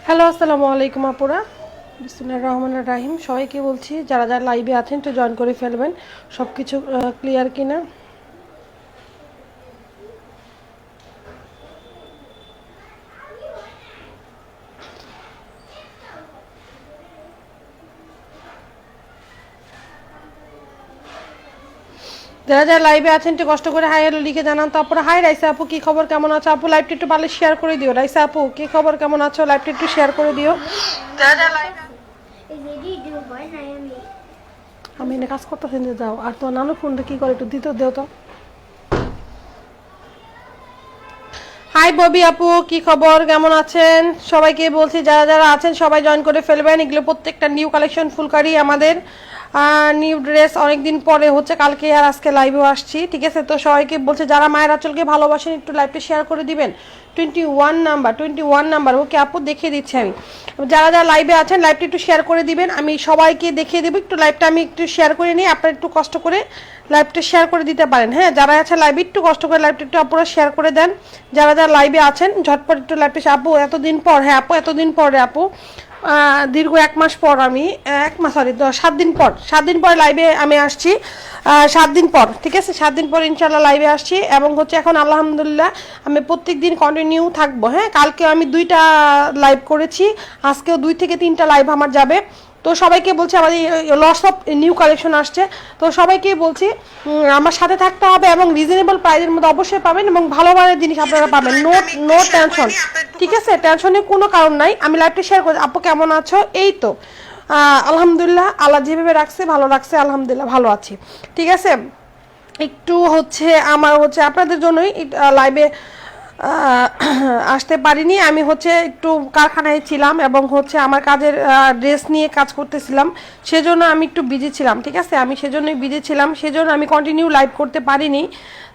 Hello, আসসালামু আলাইকুম আপুরা। বিসমিল্লাহির রহমানির রাহিম। সবাইকে বলছি যারা যারা লাইভে আছেন একটু জয়েন করে ফেলবেন। সব কিছু ক্লিয়ার কিনা। যারা যারা লাইভে আছেন একটু কষ্ট করে হাই হ্যালো লিখে জানান তো আপুরা। হাই রাইসা আপু, কি খবর, কেমন আছো আপু? লাইভটা একটু পারলে শেয়ার করে দিও। রাইসা আপু, কি খবর, কেমন আছো? লাইভটা একটু শেয়ার করে দিও। যারা যারা লাইভে আমি এনে কাজ করতেছেন যে যাও। আর তো নানু ফোনটা কি করে একটু দিতে দেও তো। হাই ববি আপু, কি খবর, কেমন আছেন? সবাইকে বলছি যারা যারা আছেন সবাই জয়েন করে ফেলবেন। এগুলো প্রত্যেকটা নিউ কালেকশন ফুলকারি আমাদের নিউ ড্রেস। অনেকদিন পরে হচ্ছে, কালকে আর আজকে লাইভেও আসছি, ঠিক আছে? তো সবাইকে বলছে যারা মায়ের আঁচলকে ভালোবাসেন একটু লাইভটা শেয়ার করে দিবেন। 21 নাম্বার ওকে আপু, দেখিয়ে দিচ্ছি আমি। যারা যারা লাইভে আছেন লাইভটা একটু শেয়ার করে দিবেন, আমি সবাইকে দেখিয়ে দেবো। একটু লাইভটা আমি একটু শেয়ার করে নিই, আপনারা একটু কষ্ট করে লাইভটা শেয়ার করে দিতে পারেন। হ্যাঁ, যারা আছে লাইভে একটু কষ্ট করে লাইভটা একটু আপনারা শেয়ার করে দেন। যারা যারা লাইভে আছেন ঝটপট একটু লাইভটা। আপু এতদিন পর, হ্যাঁ আপু এতদিন পরে আপু, দীর্ঘ 1 মাস পর আমি 7 দিন পর লাইভে আমি আসছি। 7 দিন পর, ঠিক আছে, 7 দিন পর ইনশাল্লাহ লাইভে আসছি। এবং হচ্ছে এখন আলহামদুলিল্লাহ আমি প্রত্যেক দিন কন্টিনিউ থাকবো। হ্যাঁ, কালকে আমি 2টা লাইভ করেছি, আজকেও 2 থেকে 3টা লাইভ আমার যাবে। তো সবাইকে বলছি আমাদের লটস অফ নিউ কালেকশন আসছে, তো সবাইকে বলছি আমার সাথে থাকতে হবে এবং রিজনেবল প্রাইসের মধ্যে অবশ্যই পাবেন এবং ভালো মানের জিনিস আপনারা পাবেন। নো টেনশন, ঠিক আছে? টেনশনের কোনো কারণ নাই। আমি লাইভটা শেয়ার করি। আপু কেমন আছো? এই তো আলহামদুলিল্লাহ, আল্লাহ যেভাবে রাখছে ভালো রাখছে, আলহামদুলিল্লাহ ভালো আছি, ঠিক আছে। একটু হচ্ছে আমার হচ্ছে আপনাদের জন্যই লাইভে আসতে পারিনি। আমি হচ্ছে একটু কারখানায় ছিলাম এবং হচ্ছে আমার কাজের ড্রেস নিয়ে কাজ করতেছিলাম, সেজন্য আমি একটু বিজি ছিলাম, ঠিক আছে? আমি সেজন্যই বিজি ছিলাম, সেজন্য আমি কন্টিনিউ লাইভ করতে পারিনি।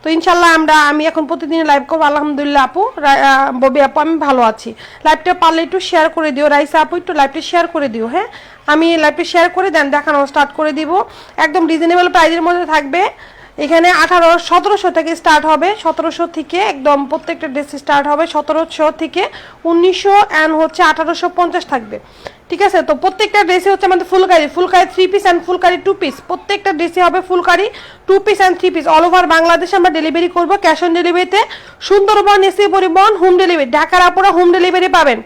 তো ইনশাল্লাহ আমি এখন প্রতিদিন লাইভ করবো আলহামদুলিল্লাহ আপু। ববি আপু আমি ভালো আছি। লাইভটা পারলে একটু শেয়ার করে দিও। রাইসা আপু একটু লাইভটা শেয়ার করে দিও। হ্যাঁ, আমি লাইভটা শেয়ার করে দেন দেখানো স্টার্ট করে দিব। একদম রিজনেবল প্রাইসের মধ্যে থাকবে। এখানে 1700 থেকে স্টার্ট হবে, 1700 থেকে একদম প্রত্যেকটা ড্রেস স্টার্ট হবে 1700 থেকে 1900 অ্যান্ড হচ্ছে 1850 থাকবে, ঠিক আছে? তো প্রত্যেকটা ড্রেসে হচ্ছে আমাদের phulkari 3 piece and phulkari 2 piece. প্রত্যেকটা ড্রেসে হবে phulkari 2 piece and 3 piece. All over বাংলাদেশে আমরা ডেলিভারি করবো, ক্যাশ অন ডেলিভারিতে। সুন্দরবন এসি পরিবহন হোম ডেলিভারি। ঢাকার আপুরা হোম ডেলিভারি পাবেন।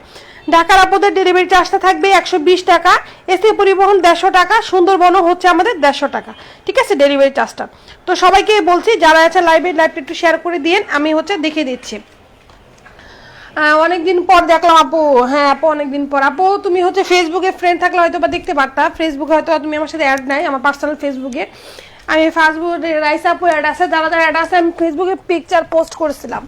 ঢাকার আপুদের ডেলিভারি চার্জটা থাকবে 120 টাকা, এসি পরিবহন 150 টাকা, সুন্দরবনও হচ্ছে আমাদের 150 টাকা, ঠিক আছে ডেলিভারি চার্জটা। তো সবাইকে বলছি যারা আছে লাইভটা একটু শেয়ার করে দিন, আমি হচ্ছে দেখিয়ে দিচ্ছি। অনেকদিন পর দেখলাম আপু। হ্যাঁ আপু, অনেকদিন পর। আপু তুমি হচ্ছে ফেসবুকে ফ্রেন্ড থাকলে হয়তো বা দেখতে পারতা। ফেসবুকে হয়তো তুমি আমার সাথে অ্যাড নাই, আমার পার্সোনাল ফেসবুকে। আমি ফেসবুকে রাইসা আপু অ্যাড আছে, যারা যারা অ্যাড আছে আমি ফেসবুকে পিকচার পোস্ট করেছিলাম।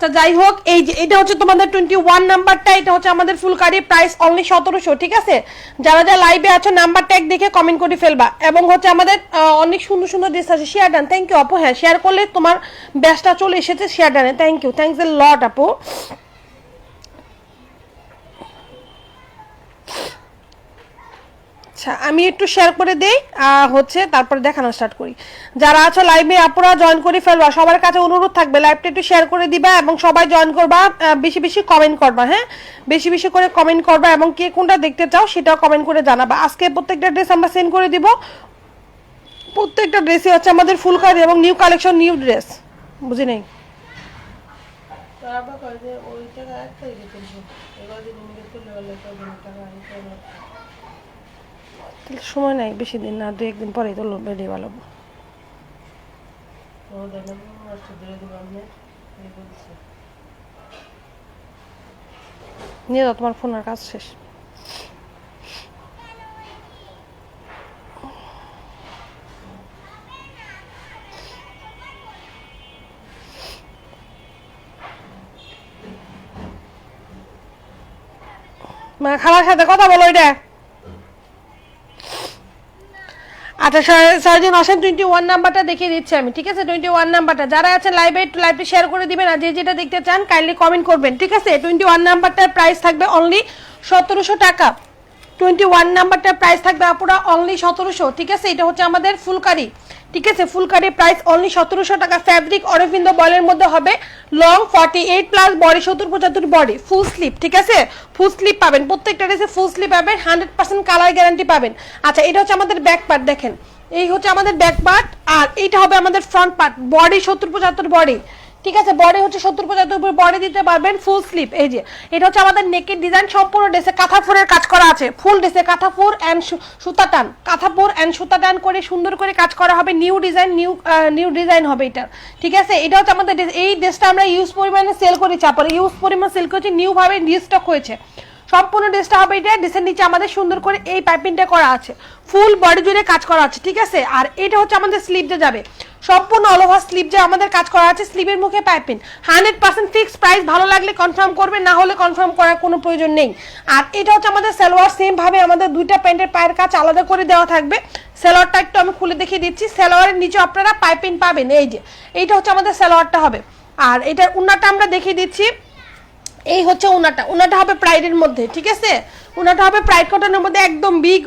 তো যাই হোক, এই যে এটা হচ্ছে তোমাদের 21 নাম্বারটা, এটা হচ্ছে আমাদের ফুলকারি প্রাইস অনলি 1700, ঠিক আছে? যারা যারা লাইভে আছো নাম্বার ট্যাগ দেখে কমেন্ট করে ফেলবা। এবং হচ্ছে আমাদের অনেক সুন্দর সুন্দর ড্রেস আছে। শেয়ার ডান, থ্যাংক ইউ আপু। হ্যাঁ, শেয়ার করলে তোমার ব্যাচটা চলে এসেছে শেয়ার ডানে, thank you, thanks a lot আপু। আচ্ছা, আমি একটু শেয়ার করে দেই হচ্ছে, তারপরে দেখানো স্টার্ট করি। যারা আছো লাইভে আপুরা জয়েন করে ফেলবা। সবার কাছে অনুরোধ থাকবে লাইভটা একটু শেয়ার করে দিবা এবং সবাই জয়েন করবা। বেশি বেশি কমেন্ট করবা। হ্যাঁ, বেশি বেশি করে কমেন্ট করবা এবং কে কোনটা দেখতে চাও সেটাও কমেন্ট করে জানাবা। আজকে প্রত্যেকটা ড্রেস আমরা সেন্ড করে দিব। প্রত্যেকটা ড্রেসই হচ্ছে আমাদের ফুলকারি এবং নিউ কালেকশন, নিউ ড্রেস। বুঝি নাই সময় নাই, বেশি দিন না, 2-1 দিন পরেই তো রেডি ভালো। নিয়ে যাও, তোমার ফোনের কাজ শেষ। খালার সাথে কথা বলো এটা। আচ্ছা সার্জন আসেন, 21 নাম্বারটা দেখিয়ে দিচ্ছি আমি, ঠিক আছে? 21 নাম্বারটা যারা আছেন লাইভে একটু লাইভটি শেয়ার করে দিবেন আর যে যেটা দেখতে চান কাইন্ডলি কমেন্ট করবেন, ঠিক আছে? 21 নাম্বারটার প্রাইস থাকবে অনলি 1700 টাকা। 21 নাম্বারটার প্রাইস থাকবে আপুরা অনলি 1700, ঠিক আছে? এটা হচ্ছে আমাদের ফুলকারি, ঠিক আছে ফুলকারি প্রাইস অনলি 1700 টাকা ফ্যাব্রিক অরবিন্দ বয়েলের মধ্যে হবে long 48 plus body 70-75 body full slip ঠিক আছে ফুল স্লিপ পাবেন প্রত্যেকটা ড্রেসে ফুল স্লিপ পাবেন 100% কালার গ্যারান্টি পাবেন আচ্ছা এটা হচ্ছে আমাদের ব্যাক পার্ট দেখেন এই হচ্ছে আমাদের ব্যাক পার্ট আর এইটা হবে আমাদের ফ্রন্ট পার্ট বডি 70-75 বডি ঠিক আছে বডি হচ্ছে 70-75 বডি দিতে পারবেন ফুল স্লিপ এই যে এটা হচ্ছে আমাদের নেকের ডিজাইন সম্পূর্ণ ড্রেসে কাঁথাফুরের কাজ করা আছে ফুল ড্রেসে কাঁথাফুর এন্ড সুতা টান কাঁথাফুর এন্ড সুতা টান করে সুন্দর করে কাজ করা হবে নিউ ডিজাইন হবে এটা ঠিক আছে এটা হচ্ছে আমাদের এই ড্রেসটা আমরা ইউজ পরিমাণে সেল করেছি আপনারা ইউজ পরিমাণ সেল করেছি নিউ ভাবে রিস্টক হয়েছে সম্পূর্ণ ড্রেসটা হবে এটা ড্রেসের নিচে আমাদের সুন্দর করে এই পাইপিংটা করা আছে ফুল বডি জুড়ে কাজ করা আছে ঠিক আছে আর এটা হচ্ছে আমাদের স্লিভে যাবে সম্পূর্ণ অল ওভার স্লিভ যে আমাদের কাজ করা আছে স্লিভের মুখে পাইপিং 100% ফিক্স প্রাইস ভালো লাগলে কনফার্ম করবেন না হলে কনফার্ম করার কোনো প্রয়োজন নেই আর এটা হচ্ছে আমাদের সালোয়ার সেম ভাবে আমাদের দুইটা প্যান্টের পায়ের কাজ আলাদা করে দেওয়া থাকবে সালোয়ারটা একটু আমি খুলে দেখিয়ে দিচ্ছি সালোয়ারের নিচে আপনারা পাইপিং পাবেন এই যে এইটা হচ্ছে আমাদের সালোয়ারটা হবে আর এটার উন্নাটা আমরা দেখিয়ে দিচ্ছি এই হচ্ছে উন্নাটা হবে প্রাইডের মধ্যে ঠিক আছে উন্নাটা হবে প্রাইড কটনের মধ্যে একদম বিগ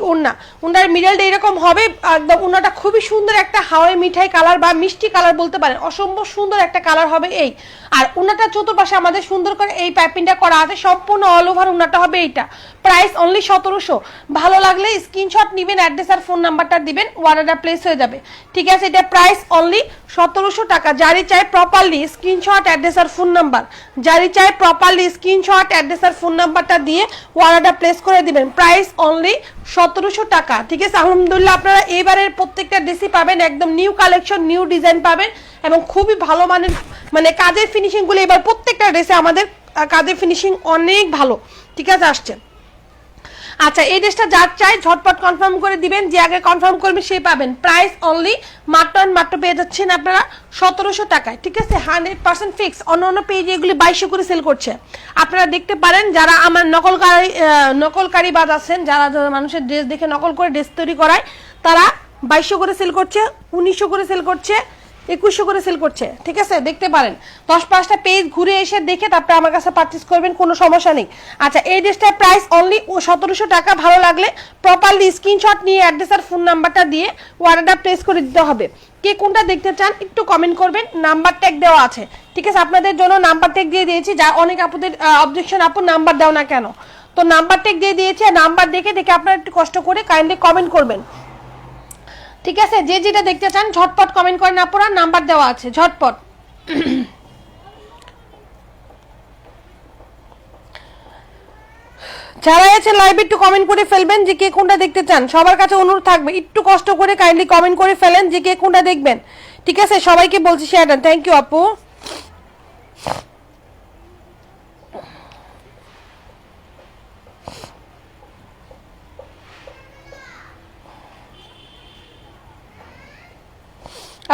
উন্নার মিডলটা এরকম হবে একদম উন্নাটা খুবই সুন্দর একটা হাওয়াই মিঠাই কালার বা মিষ্টি কালার বলতে পারেন অসম্ভব সুন্দর একটা কালার হবে এই আর উন্নাটা চতুর্পাশে আমাদের সুন্দর করে এই পাইপিংটা করা আছে সম্পূর্ণ অল ওভার উন্নাটা হবে এইটা প্রাইস অনলি 1700 ভালো লাগলে স্ক্রিনশট নেবেন অ্যাড্রেস আর ফোন নাম্বারটা দিবেন অর্ডারটা প্লেস হয়ে যাবে ঠিক আছে এটা প্রাইস অনলি 1700 টাকা যারি চাই প্রপারলি স্ক্রিনশট অ্যাড্রেস আর ফোন নাম্বার যারি চাই প্রপারলি স্ক্রিনশট অ্যাড্রেস আর ফোন নাম্বারটা দিয়ে অর্ডারটা প্লেস করে দিবেন প্রাইস অনলি 1700 টাকা ঠিক আছে আলহামদুলিল্লাহ আপনারা এবারের প্রত্যেকটা ড্রেসই পাবেন একদম নিউ কালেকশন নিউ ডিজাইন পাবেন এবং খুবই ভালো মানের মানে কাজের ফিনিশিং গুলো এবার প্রত্যেকটা ড্রেসে আমাদের কাজের ফিনিশিং অনেক ভালো ঠিক আছে আসছে আচ্ছা এই ড্রেসটা যার চাই ঝটপট কনফার্ম করে দিবেন যে আগে কনফার্ম করবে সেই পাবেন প্রাইস অনলি মাত্র পেয়ে যাচ্ছেন আপনারা 1700 টাকায় ঠিক আছে 100% ফিক্স অন্য পেজে এগুলি 2200 করে সেল করছে আপনারা দেখতে পারেন যারা আমার নকলকারী বাজ আছেন যারা মানুষের ড্রেস দেখে নকল করে ড্রেস তৈরি করায় তারা 2200 করে সেল করছে 1900 করে সেল করছে 2100 করে সেল করছে ঠিক আছে দেখতে পারেন 10-5টা পেজ ঘুরে এসে দেখে তারপরে আমার কাছে পারচেজ করবেন কোনো সমস্যা নেই আচ্ছা এই ড্রেসটার প্রাইস অনলি 1700 টাকা ভালো লাগলে প্রপারলি স্ক্রিনশট নিয়ে অ্যাড্রেস আর ফোন নাম্বারটা দিয়ে অর্ডারটা প্লেস করে দিতে হবে কে কোনটা দেখতে চান একটু কমেন্ট করবেন নাম্বার ট্যাগ দেওয়া আছে ঠিক আছে আপনাদের জন্য নাম্বার ট্যাগ দিয়ে দিয়েছি যা অনেক আপুদের অবজেকশন আপু নাম্বার দাও না কেন তো নাম্বার ট্যাগ দিয়ে দিয়েছি আর নাম্বার দেখে আপনারা একটু কষ্ট করে কাইন্ডলি কমেন্ট করবেন ঠিক আছে যে যেটা দেখতে চান ঝটপট কমেন্ট করেন আপনারা নাম্বার দেওয়া আছে ঝটপট যারা আছে লাইভে একটু কমেন্ট করে ফেলবেন যে কে কোনটা দেখতে চান সবার কাছে অনুরোধ থাকবে একটু কষ্ট করে কাইন্ডলি কমেন্ট করে ফেলেন যে কে কোনটা দেখবেন ঠিক আছে সবাইকে বলছি শেয়ার দেন থ্যাংক ইউ আপু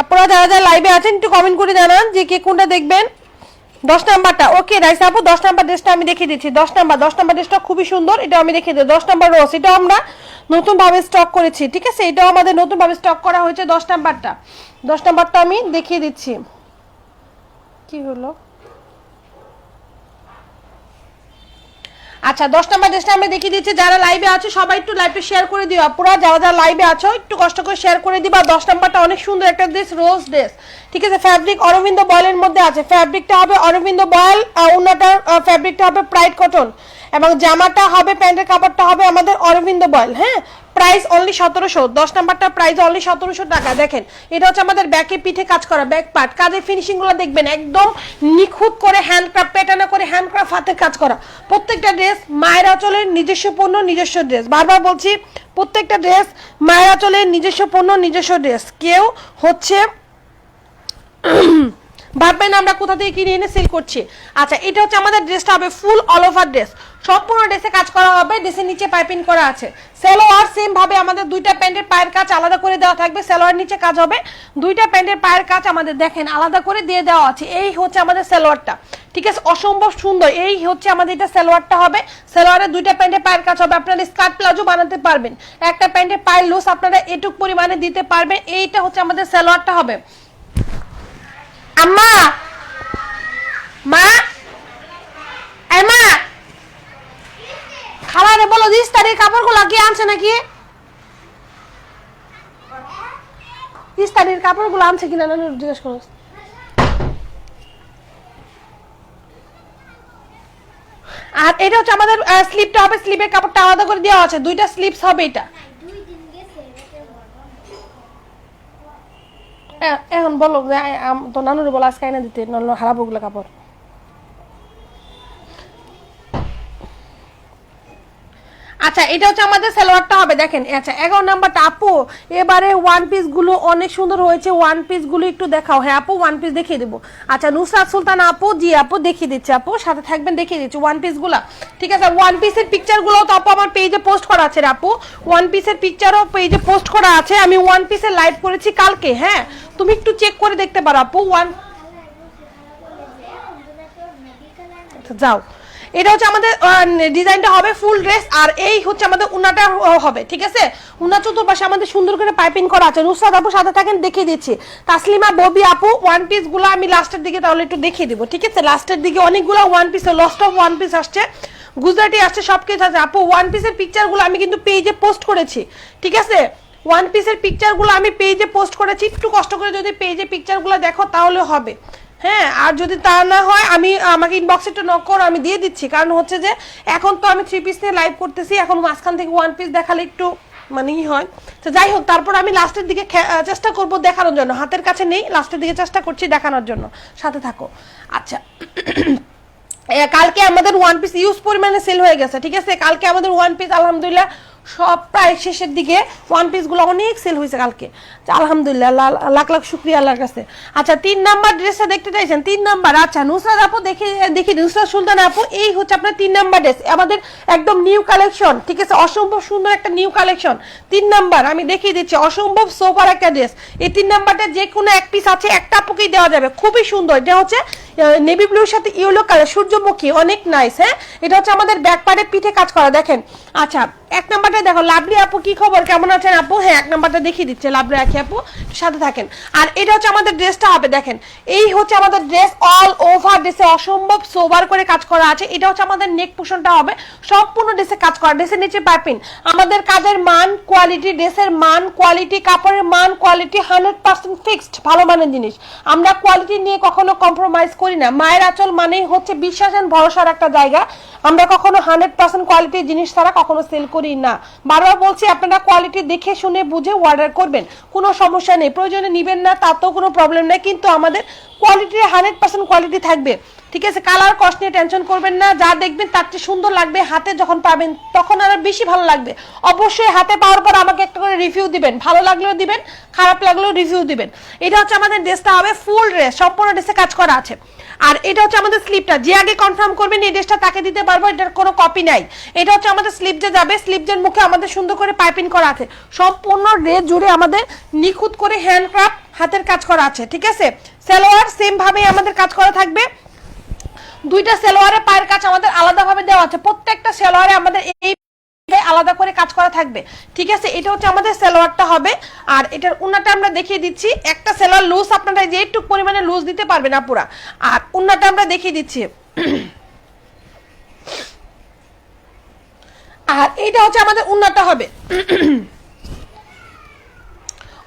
আপনারা যারা লাইভে আছেন একটু কমেন্ট করে জানান যে কে কোনটা দেখবেন 10 নাম্বারটা ওকে রাইস আপু 10 নাম্বার ড্রেসটা আমি দেখিয়ে দিচ্ছি 10 নাম্বার ড্রেসটা খুবই সুন্দর এটা আমি দেখিয়ে দিই 10 নাম্বার রোজ এটা আমরা নতুন ভাবে স্টক করেছি ঠিক আছে এটাও আমাদের নতুন ভাবে স্টক করা হয়েছে 10 নাম্বারটা আমি দেখিয়ে দিচ্ছি কি হলো আচ্ছা 10 নাম্বার ড্রেসটা আমরা দেখিয়ে দিচ্ছি যারা লাইভে আছো সবাই একটু লাইভে শেয়ার করে দিও আপুরা যারা লাইভে আছো একটু কষ্ট করে শেয়ার করে দিবা 10 নাম্বারটা অনেক সুন্দর একটা ড্রেস রোজ ড্রেস ঠিক আছে ফ্যাব্রিক অরবিন্দ বয়েলের মধ্যে আছে ফ্যাব্রিকটা হবে অরবিন্দ বয়েল উন্নাটার ফ্যাব্রিকটা হবে প্রাইড কটন এবং জামাটা হবে প্যান্টের কাপড়টা হবে আমাদের অরবিন্দ বয়েল হ্যাঁ প্রাইস অনলি 1700 10 নাম্বারটা প্রাইস অনলি 1700 টাকা দেখেন এটা হচ্ছে আমাদের ব্যাকে পিঠে কাজ করা ব্যাক পার্ট কাজের ফিনিশিং গুলো দেখবেন একদম নিখুঁত করে হ্যান্ডক্রাফট প্যাটার্ন করে হ্যান্ডক্রাফট হাতের কাজ করা প্রত্যেকটা ড্রেস মায়ের আঁচলের নিজস্ব পণ্য নিজস্ব ড্রেস বারবার বলছি প্রত্যেকটা ড্রেস মায়ের আঁচলের নিজস্ব পণ্য নিজস্ব ড্রেস কেউ হচ্ছে ভাববেন আমরা কোথা থেকে কিনে এনে সেল করছি আচ্ছা এটা হচ্ছে আমাদের ড্রেসটা হবে ফুল অল ওভার ড্রেস সম্পূর্ণ ড্রেসে কাজ করা হবে ড্রেসের নিচে পাইপিং করা আছে সালোয়ার সেম ভাবে আমাদের দুইটা প্যান্টের পায়ের কাজ আলাদা করে দেওয়া থাকবে সালোয়ার নিচে কাজ হবে দুইটা প্যান্টের পায়ের কাজ আমাদের দেখেন আলাদা করে দিয়ে দেওয়া আছে এই হচ্ছে আমাদের সালোয়ারটা ঠিক আছে অসম্ভব সুন্দর এই হচ্ছে আমাদের এটা সালোয়ারটা হবে সালোয়ারের দুইটা প্যান্টের পায়ের কাজ হবে আপনারা স্কার্ট প্লাজো বানাতে পারবেন একটা প্যান্টের পায়ের লুজ আপনারা এটুক পরিমাণে দিতে পারবেন এইটা হচ্ছে আমাদের সালোয়ারটা হবে আম্মা মা খালারে বলো 20 তারিখ কাপড়গুলো কি আনছে নাকি ইস্তারির কাপড়গুলো আনছে কিনা নানু জিজ্ঞেস করো। আর এটা হচ্ছে আমাদের স্লিপটা হবে, স্লিপের কাপড়টা আলাদা করে দেওয়া আছে, দুইটা স্লিপস হবে এটা। এখন বলো তো নানুর বলো আজকে এনে দিতে, নাহলে হারাবো ওগুলো কাপড়। আচ্ছা এটা হচ্ছে আমাদের সালোয়ারটা হবে দেখেন। আচ্ছা 11 নাম্বারটা আপু এবারে ওয়ান পিস গুলো অনেক সুন্দর হয়েছে, ওয়ান পিস গুলো একটু দেখাও। হ্যাঁ আপু ওয়ান পিস দেখিয়ে দেবো। আচ্ছা নুসরাত সুলতান আপু, জি আপু দেখিয়ে দিচ্ছি, আপু সাথে থাকবেন দেখিয়ে দিচ্ছি ওয়ান পিস গুলা। ঠিক আছে, ওয়ান পিসের পিকচার গুলো তো আপু আমার পেজে পোস্ট করা আছে আপু, ওয়ান পিসের পিকচারও পেজে পোস্ট করা আছে। আমি ওয়ান পিসের লাইভ করেছি কালকে, হ্যাঁ তুমি একটু চেক করে দেখতে পারো আপু। যাও, এটা হচ্ছে আমাদের ডিজাইনটা হবে ফুল ড্রেস, আর এই হচ্ছে আমাদের উনাটা হবে। ঠিক আছে, উনা চতুর্পাশে আমাদের সুন্দর করে পাইপিং করা আছে। নুসরাত আপু সাথে থাকেন দেখিয়ে দিচ্ছি। তাসলিমা ববি আপু ওয়ান পিস গুলো আমি লাস্টের দিকে তাহলে একটু দেখিয়ে দিব। ঠিক আছে, লাস্টের দিকে অনেকগুলো one piece, lost of one piece আসছে, গুজরাটি আসছে, সব কিছু আছে আপু। ওয়ান পিসের পিকচার গুলো আমি কিন্তু পেজে পোস্ট করেছি। ঠিক আছে, ওয়ান পিসের পিকচার গুলো আমি পেজে পোস্ট করেছি, একটু কষ্ট করে যদি পেজে পিকচার গুলো দেখো তাহলে হবে। হ্যাঁ, আর যদি তা না হয় আমি আমাকে ইনবক্সে একটু নক করো, আমি দিয়ে দিচ্ছি। কারণ হচ্ছে যে এখন তো আমি 3 পিস নিয়ে লাইভ করতেছি, এখন মাঝখান থেকে ওয়ান পিস দেখালে একটু মানে হয়। তো যাই হোক, তারপর আমি লাস্টের দিকে চেষ্টা করব দেখানোর জন্য, হাতের কাছে নেই, লাস্টের দিকে চেষ্টা করছি দেখানোর জন্য, সাথে থাকো। আচ্ছা কালকে আমাদের ওয়ান পিস ইউজ পরিমাণে সেল হয়ে গেছে। ঠিক আছে, কালকে আমাদের ওয়ান পিস আলহামদুলিল্লাহ সব প্রায় শেষের দিকে ওয়ান পিসগুলো অনেক সেল হয়েছে কালকে, আলহামদুলিল্লাহ লাখ লাখ শুক্রিয়া আল্লাহর কাছে। আচ্ছা 3 নাম্বার ড্রেসটা দেখতে চাইছেন, 3 নাম্বার। আচ্ছা নুসরাত আপু দেখি নুসরাত সুলতান আপু, এই হচ্ছে আপনার 3 নাম্বার ড্রেস, আমাদের একদম নিউ কালেকশন। ঠিক আছে, অসম্ভব সুন্দর একটা নিউ কালেকশন। 3 নাম্বার আমি দেখিয়ে দিচ্ছি, অসম্ভব সোপার একটা ড্রেস। এই 3 নাম্বারটা যে কোনো এক পিস আছে, একটা আপুকেই দেওয়া যাবে, খুবই সুন্দর। এটা হচ্ছে নেভি ব্লুর সাথে ইয়েলো কালার, সূর্যমুখী, অনেক নাইস। হ্যাঁ, এটা হচ্ছে আমাদের ব্যাক পার্টে পিঠে কাজ করা দেখেন। আচ্ছা 1 নাম্বারটা দেখো, লাভলি আপু কি খবর, কেমন আছেন আপু? হ্যাঁ 1 নাম্বারটা দেখিয়ে দিচ্ছে লাভলি আখি আপু, সাথে থাকেন। আর এটা হচ্ছে আমাদের ড্রেসটা হবে দেখেন, এই হচ্ছে আমাদের ড্রেস, অল ওভার ড্রেসে অসম্ভব সোবার করে কাজ করা আছে। এটা হচ্ছে আমাদের নেক পোর্শনটা হবে সম্পূর্ণ ড্রেসে কাজ করা, ড্রেসের নিচে পাইপিং। আমাদের কাজের মান কোয়ালিটি, ড্রেসের মান কোয়ালিটি, কাপড়ের মান কোয়ালিটি 100% ফিক্সড, ভালো মানের জিনিস। আমরা কোয়ালিটি নিয়ে কখনো কম্প্রোমাইজ করি না। মায়ের আঁচল মানেই হচ্ছে বিশ্বাস এন্ড ভরসার একটা জায়গা, আমরা কখনো 100% কোয়ালিটির জিনিস ছাড়া কখনো সেল করি না। বারবার বলছি আপনারা কোয়ালিটি দেখে শুনে বুঝে অর্ডার করবেন, কোনো সমস্যা নেই। প্রয়োজনে নেবেন না তাতেও কোনো প্রবলেম নেই, কিন্তু আমাদের কোয়ালিটির 100% কোয়ালিটি থাকবে। ঠিক আছে, কালার কস্ট নিয়ে টেনশন করবেন না, যা দেখবেন তার চেয়ে সুন্দর লাগবে, হাতে যখন পাবেন তখন আরো বেশি ভালো লাগবে। অবশ্যই হাতে পাওয়ার পর আমাকে একটা করে রিভিউ দিবেন, ভালো লাগলেও দিবেন, খারাপ লাগলেও রিভিউ দিবেন। এটা হচ্ছে আমাদের ড্রেসটা হবে ফুল ড্রেস, সম্পূর্ণ ড্রেসে কাজ করা আছে। আর এটা হচ্ছে আমাদের স্লিপটা, যে আগে কনফার্ম করবেন এই ড্রেসটা তাকে দিতে পারবো, এটার কোনো কপি নাই। এটা হচ্ছে আমাদের স্লিপ যে যাবে, স্লিপজের মুখে আমাদের সুন্দর করে পাইপিং করা আছে, সম্পূর্ণ ড্রেস জুড়ে আমাদের নিখুঁত করে হ্যান্ডক্রাফট হাতের কাজ করা আছে। ঠিক আছে, সালোয়ার সেম ভাবেই আমাদের কাজ করা থাকবে, দুইটা সালোয়ারের পায়ের কাজ আমাদের আলাদাভাবে দেওয়া আছে, প্রত্যেকটা সালোয়ারে আমাদের এই আলাদা করে কাজ করা থাকবে। ঠিক আছে, এটা হচ্ছে আমাদের সালোয়ারটা হবে। আর এটার উন্নাটা আমরা দেখিয়ে দিচ্ছি, একটা সালোয়ার লুজ আপনারা যে একটু পরিমাণে লুজ দিতে পারবেন না পুরা। আর উন্নাটা আমরা দেখিয়ে দিচ্ছি, আর এইটা হচ্ছে আমাদের উন্নাটা হবে।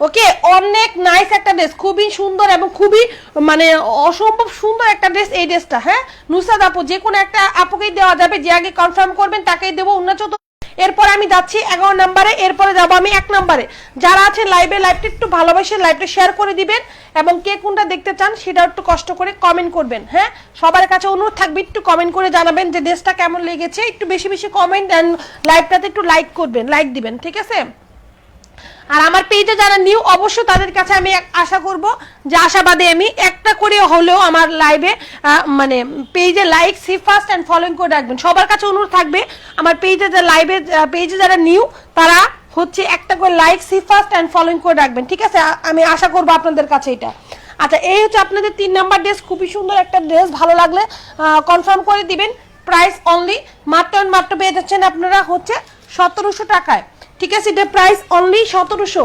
ওকে, অনেক নাইস একটা ড্রেস, খুবই সুন্দর এবং খুবই মানে অসম্ভব সুন্দর একটা ড্রেস এই ড্রেসটা। হ্যাঁ নুসরাত আপু, যে কোনো একটা আপুকেই দেওয়া যাবে, যে আগে কনফার্ম করবেন তাকেই দেবো। এরপরে আমি যাচ্ছি 11 নম্বরে, এরপরে যাবো আমি 1 নম্বরে। যারা আছেন লাইভে, লাইভটা একটু ভালোবাসে লাইভটা শেয়ার করে দিবেন, এবং কে কোনটা দেখতে চান সেটা একটু কষ্ট করে কমেন্ট করবেন। হ্যাঁ, সবার কাছে অনুরোধ থাকবে একটু কমেন্ট করে জানাবেন যে ড্রেসটা কেমন লেগেছে, একটু বেশি বেশি কমেন্ট এন্ড লাইভটাতে একটু লাইক করবেন, লাইক দিবেন। ঠিক আছে, আর আমার পেজে যারা নিউ অবশ্যই তাদের কাছে আমি আশা করব যে আশাবাদী আমি একটা করে হলেও আমার লাইভে মানে পেজে like see first and following করে রাখবেন। সবার কাছে অনুরোধ থাকবে আমার পেজে যে লাইভে পেজে যারা নিউ তারা হচ্ছে একটা করে like see first and following করে রাখবেন। ঠিক আছে, আমি আশা করব আপনাদের কাছে এটা। আচ্ছা, এই হচ্ছে আপনাদের 3 নাম্বার ড্রেস, খুবই সুন্দর একটা ড্রেস, ভালো লাগলে কনফার্ম করে দিবেন। প্রাইস অনলি মাত্র পেয়ে যাচ্ছেন আপনারা হচ্ছে 1700 টাকায়। ঠিক আছে, এটা প্রাইস অনলি 1700।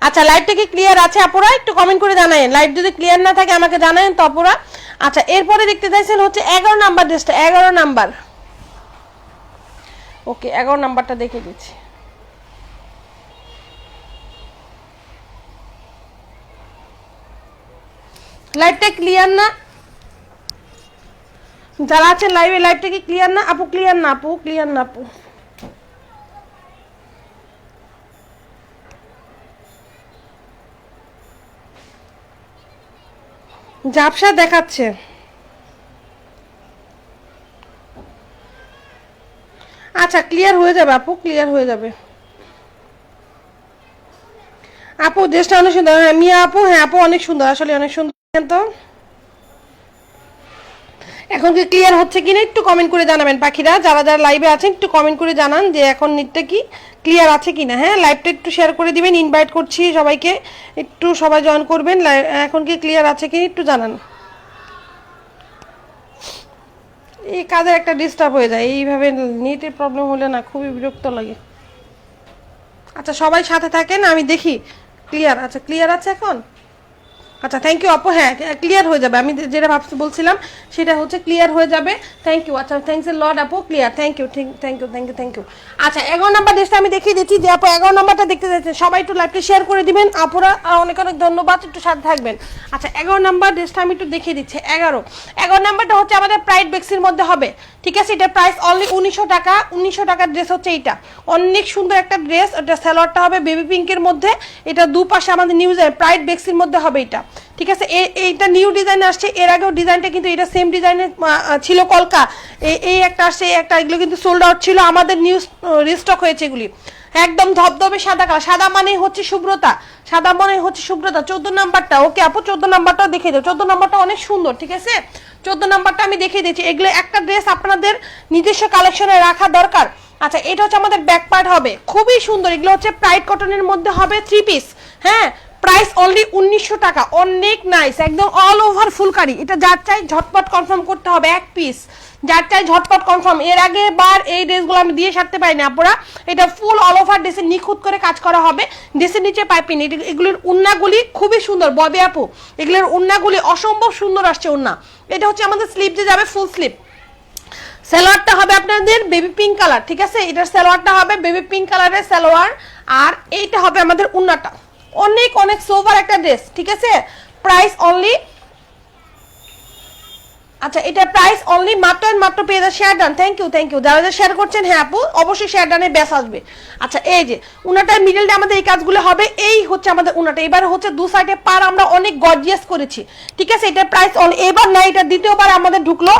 আচ্ছা লাইভটা কি ক্লিয়ার আছে আপুরা? একটু কমেন্ট করে জানাবেন। লাইভ যদি ক্লিয়ার না থাকে আমাকে জানাবেন তো আপুরা। আচ্ছা এরপরে দেখতে চাইছেন হচ্ছে 11 নাম্বার ড্রেসটা, 11 নাম্বার। ওকে 11 নাম্বারটা দেখে দিচ্ছি। লাইভটা ক্লিয়ার না? যারা আছেন লাইভে, লাইভটা কি ক্লিয়ার না আপু? ক্লিয়ার না আপু, ক্লিয়ার না আপু। ঝাপসা দেখাচ্ছে। আচ্ছা ক্লিয়ার হয়ে যাবে আপু, ক্লিয়ার হয়ে যাবে আপু। ড্রেসটা অনেক সুন্দর। হ্যাঁ মিয়া আপু, হ্যাঁ আপু অনেক সুন্দর, আসলে অনেক সুন্দর। তো এখন কি ক্লিয়ার হচ্ছে কিনা একটু কমেন্ট করে জানাবেন পাখিরা, যারা যারা লাইভে আছেন একটু কমেন্ট করে জানান যে এখন নেটটা কি ক্লিয়ার আছে কিনা। হ্যাঁ লাইভটা একটু শেয়ার করে দিবেন, ইনভাইট করছি সবাইকে, একটু সবাই জয়েন করবেন। এখন কি ক্লিয়ার আছে কিনা একটু জানান। এই কাজের একটা ডিস্টার্ব হয়ে যায়, এইভাবে নেটের প্রবলেম হলে না খুবই বিরক্ত লাগে। আচ্ছা সবাই সাথে থাকেন, আমি দেখি ক্লিয়ার। আচ্ছা ক্লিয়ার আছে এখন? আচ্ছা থ্যাংক ইউ আপু। হ্যাঁ ক্লিয়ার হয়ে যাবে, আমি যেটা বলছিলাম সেটা হচ্ছে ক্লিয়ার হয়ে যাবে। Thank you. আচ্ছা থ্যাংকস এ লট আপু, clear. Thank you, thank you, thank you, thank you. আচ্ছা 11 নাম্বার ড্রেসটা আমি দেখিয়ে দিচ্ছি যে আপু 11 নাম্বারটা দেখতে যাচ্ছেন, সবাই একটু লাইভটা শেয়ার করে দিবেন আপুরা, অনেক অনেক ধন্যবাদ, একটু সাথে থাকবেন। আচ্ছা 11 নাম্বার ড্রেসটা আমি একটু দেখিয়ে দিচ্ছি। 11 নাম্বারটা হচ্ছে আমাদের প্রাইড বেক্সির মধ্যে হবে, ঠিক আছে? এটা প্রাইস অনলি 1900 টাকা। 1900 টাকার ড্রেস হচ্ছে এইটা, অনেক সুন্দর একটা ড্রেস। এটা সালোয়ারটা হবে বেবি পিঙ্কের মধ্যে, এটা দুপাশে আমাদের নিউ প্রাইড বেক্সির মধ্যে হবে এটা, ঠিক আছে? এইটা নিউ ডিজাইন আসছে, এর আগেও ডিজাইনটা কিন্তু এটা সেম ডিজাইনের ছিল কলকা, এই একটা আসছে, এই একটা, এগুলো কিন্তু সোল্ড আউট ছিল, আমাদের নিউ রিস্টক হয়েছে এগুলি। একদম ধবধবে সাদা কালার, সাদা মানেই হচ্ছে শুভ্রতা, সাদা মানে হচ্ছে শুভ্রতা। 14 নাম্বারটা, ওকে আপু 14 নাম্বারটাও দেখিয়ে দাও। 14 নাম্বারটা অনেক সুন্দর, ঠিক আছে? 14 নাম্বারটা আমি দেখিয়ে দিচ্ছি। এগুলো একটা ড্রেস আপনাদের নিজস্ব কালেকশনে রাখা দরকার। আচ্ছা এটা হচ্ছে আমাদের ব্যাক পার্ট হবে, খুবই সুন্দর। এগুলো হচ্ছে প্রাইড কটনের মধ্যে হবে, 3 পিস। হ্যাঁ প্রাইস অনলি 1900 টাকা, অনেক নাইস, একদম অল ওভার ফুলকারি। এটা যার চাই ঝটপট কনফার্ম করতে হবে, এক পিস যার চাই ঝটপট কনফার্ম। এর আগে বার এই ড্রেসগুলো আমি দিয়ে সারতে পারিনি আপুরা, এটা ফুল অল ওভার ড্রেসে নিখুঁত করে কাজ করা হবে, ড্রেসের নিচে পাইপিং। এগুলোর উন্নাগুলি খুবই সুন্দর ববি আপু, এগুলোর উন্নাগুলি অসম্ভব সুন্দর আসছে উন্না। এটা হচ্ছে আমাদের স্লিপ যে যাবে ফুল স্লিপ। সালোয়ারটা হবে আপনাদের বেবি পিঙ্ক কালার, ঠিক আছে? এটার সালোয়ারটা হবে বেবি পিঙ্ক কালারের সালোয়ার, আর এইটা হবে আমাদের উন্নাটা। অনেক অনেক সোভার একটা ড্রেস, ঠিক আছে? প্রাইস অনলি, আচ্ছা এটা প্রাইস অনলি মাত্র পেয়ে যাচ্ছে। Share done, thank you, thank you যারা যারা শেয়ার করছেন। হ্যাঁ আপু অবশ্যই শেয়ার ডানে ব্যাস আসবে। আচ্ছা এই যে উনাটার মিডলটা আমাদের এই কাজগুলো হবে, এই হচ্ছে আমাদের উনাটা। এবার হচ্ছে দু সাইডে পার আমরা অনেক গর্জিয়াস করেছি, ঠিক আছে? এটা প্রাইস এবার না, এটা দ্বিতীয়বার আমাদের ঢুকলো,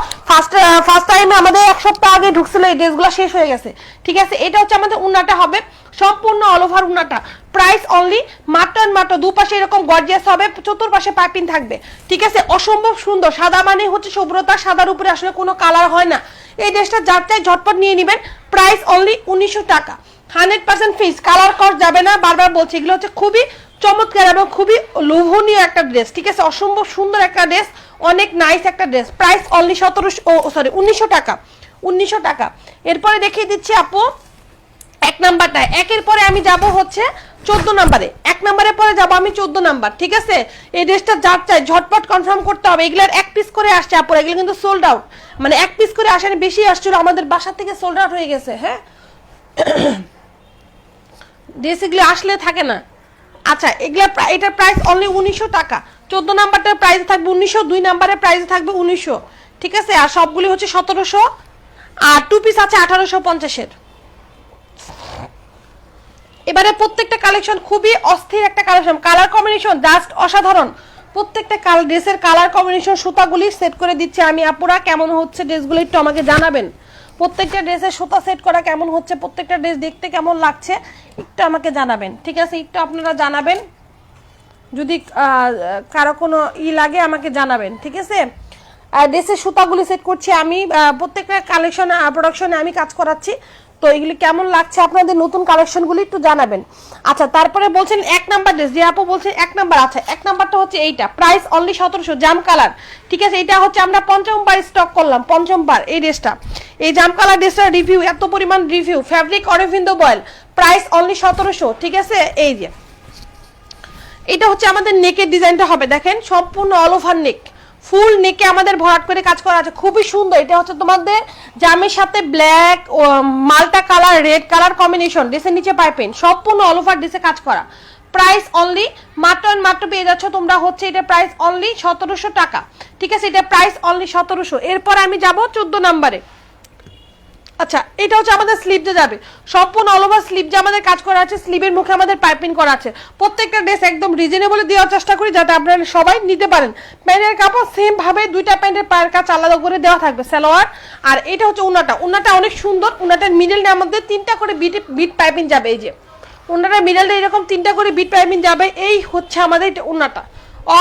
ফার্স্ট টাইমে আমাদের এক সপ্তাহ আগে ঢুকছিল, এই ড্রেসগুলো শেষ হয়ে গেছে, ঠিক আছে? এটা হচ্ছে আমাদের উনাটা হবে সম্পূর্ণ অল ওভার উনাটা। প্রাইস অনলি মাত্র দুপাশে এরকম গর্জিয়াস হবে, চতুর্পাশে পাইপিং থাকবে, ঠিক আছে? অসম্ভব সুন্দর, সাদা মানে হচ্ছে শুভ্রতা, সাদার উপরে আসলে কোনো কালার হয় না। এই ড্রেসটা যার চাই ঝটপট নিয়ে নেবেন, প্রাইস অনলি 1900 টাকা, 100% ফিক্স, কালার কস্ট যাবে না। বারবার বলছি এগুলো হচ্ছে খুবই চমৎকার এবং খুবই লোভনীয় একটা ড্রেস, ঠিক আছে? অসম্ভব সুন্দর একটা ড্রেস, অনেক নাইস একটা ড্রেস। প্রাইস অনলি 1900 টাকা, 1900 টাকা। এরপরে দেখিয়ে দিচ্ছি আপু এক নাম্বারটা, একের পরে আমি যাব হচ্ছে 14 নাম্বারে, এক নাম্বারের পরে যাব আমি 14 নাম্বার, ঠিক আছে? এই ড্রেসটা যার চাই ঝটপট কনফার্ম করতে হবে। এগুলার এক পিস করে আসছে আপু, এগুলো কিন্তু সোল্ড আউট, মানে এক পিস করে আসেনি, বেশি আসছিল, আমাদের বাসা থেকে সোল্ড আউট হয়ে গেছে। হ্যাঁ ড্রেস এগুলো আসলে থাকে না। আচ্ছা এগুলা এটার প্রাইস অনলি 1900 টাকা। 14 নাম্বারটার প্রাইস থাকবে 1900, 2 নাম্বারের প্রাইস থাকবে 1900, ঠিক আছে? আর সবগুলি হচ্ছে 1700, আর 2 পিস আছে 1850-এর। এবারে প্রত্যেকটা কালেকশন খুবই অস্থির একটা কালেকশন, কালার কম্বিনেশন জাস্ট অসাধারণ। প্রত্যেকটা ড্রেসের কালার কম্বিনেশন সুতাগুলি সেট করে দিচ্ছি আমি আপুরা, কেমন হচ্ছে ড্রেসগুলো একটু আমাকে জানাবেন। প্রত্যেকটা ড্রেসের সুতা সেট করা কেমন হচ্ছে, প্রত্যেকটা ড্রেস দেখতে কেমন লাগছে একটু আমাকে জানাবেন, ঠিক আছে? একটু আপনারা জানাবেন, যদি কারো কোনো লাগে আমাকে জানাবেন, ঠিক আছে? ড্রেসের সুতাগুলি সেট করছি আমি, প্রত্যেকটা কালেকশন প্রোডাকশনে আমি কাজ করাচ্ছি, তো এগুলি কেমন লাগছে আপনাদের নতুন কালেকশনগুলি একটু জানাবেন। আচ্ছা তারপরে বলছেন এক নাম্বার ড্রেস, যে আপু বলছেন এক নাম্বার। আচ্ছা এক নাম্বারটা হচ্ছে এইটা, প্রাইস অনলি 1700, জাম কালার, ঠিক আছে? এটা হচ্ছে আমরা পঞ্চমবার স্টক করলাম, পঞ্চমবার এই ড্রেসটা, এই জাম কালার ড্রেসটা রিভিউ, এত পরিমাণ review, fabric Aurobindo voile, price only 1700, ঠিক আছে? এই যে এটা হচ্ছে আমাদের নেকের ডিজাইনটা হবে, দেখেন সম্পূর্ণ অল ওভার নেক, ফুল নেকে আমাদের ভরাট করে কাজ করা আছে, খুবই সুন্দর। এটা হচ্ছে তোমাদের জামের সাথে ব্ল্যাক ও মাল্টা কালার রেড কালার কম্বিনেশন, ড্রেসের নিচে পাইপেন, সম্পূর্ণ অল ওভার ড্রেসে কাজ করা। প্রাইস অনলি মাত্র পেয়ে যাচ্ছ তোমরা হচ্ছে এটা প্রাইস অনলি 1700 টাকা, ঠিক আছে, এটা প্রাইস অনলি 1700। এরপর আমি যাব 14 নম্বরে। আচ্ছা, এটা হচ্ছে আমাদের স্লিভে যাবে, সম্পূর্ণ অল ওভার স্লিভ যে আমাদের কাজ করা আছে, স্লিভের মুখে আমাদের পাইপিং করা আছে। প্রত্যেকটা ড্রেস একদম রিজনেবলে দেওয়ার চেষ্টা করি যাতে আপনারা সবাই নিতে পারেন। প্যান্টের কাপড় সেম ভাবে দুইটা প্যান্টের পায়ের কাজ আলাদা করে দেওয়া থাকবে সালোয়ার। আর এটা হচ্ছে উন্নাটা অনেক সুন্দর, উন্নাটার মিডলটা আমাদের 3টা করে বিট পাইপিং যাবে, এই যে উন্নাটার মিডলটা এরকম 3টা করে বিট পাইপিং যাবে। এই হচ্ছে আমাদের উন্নাটা,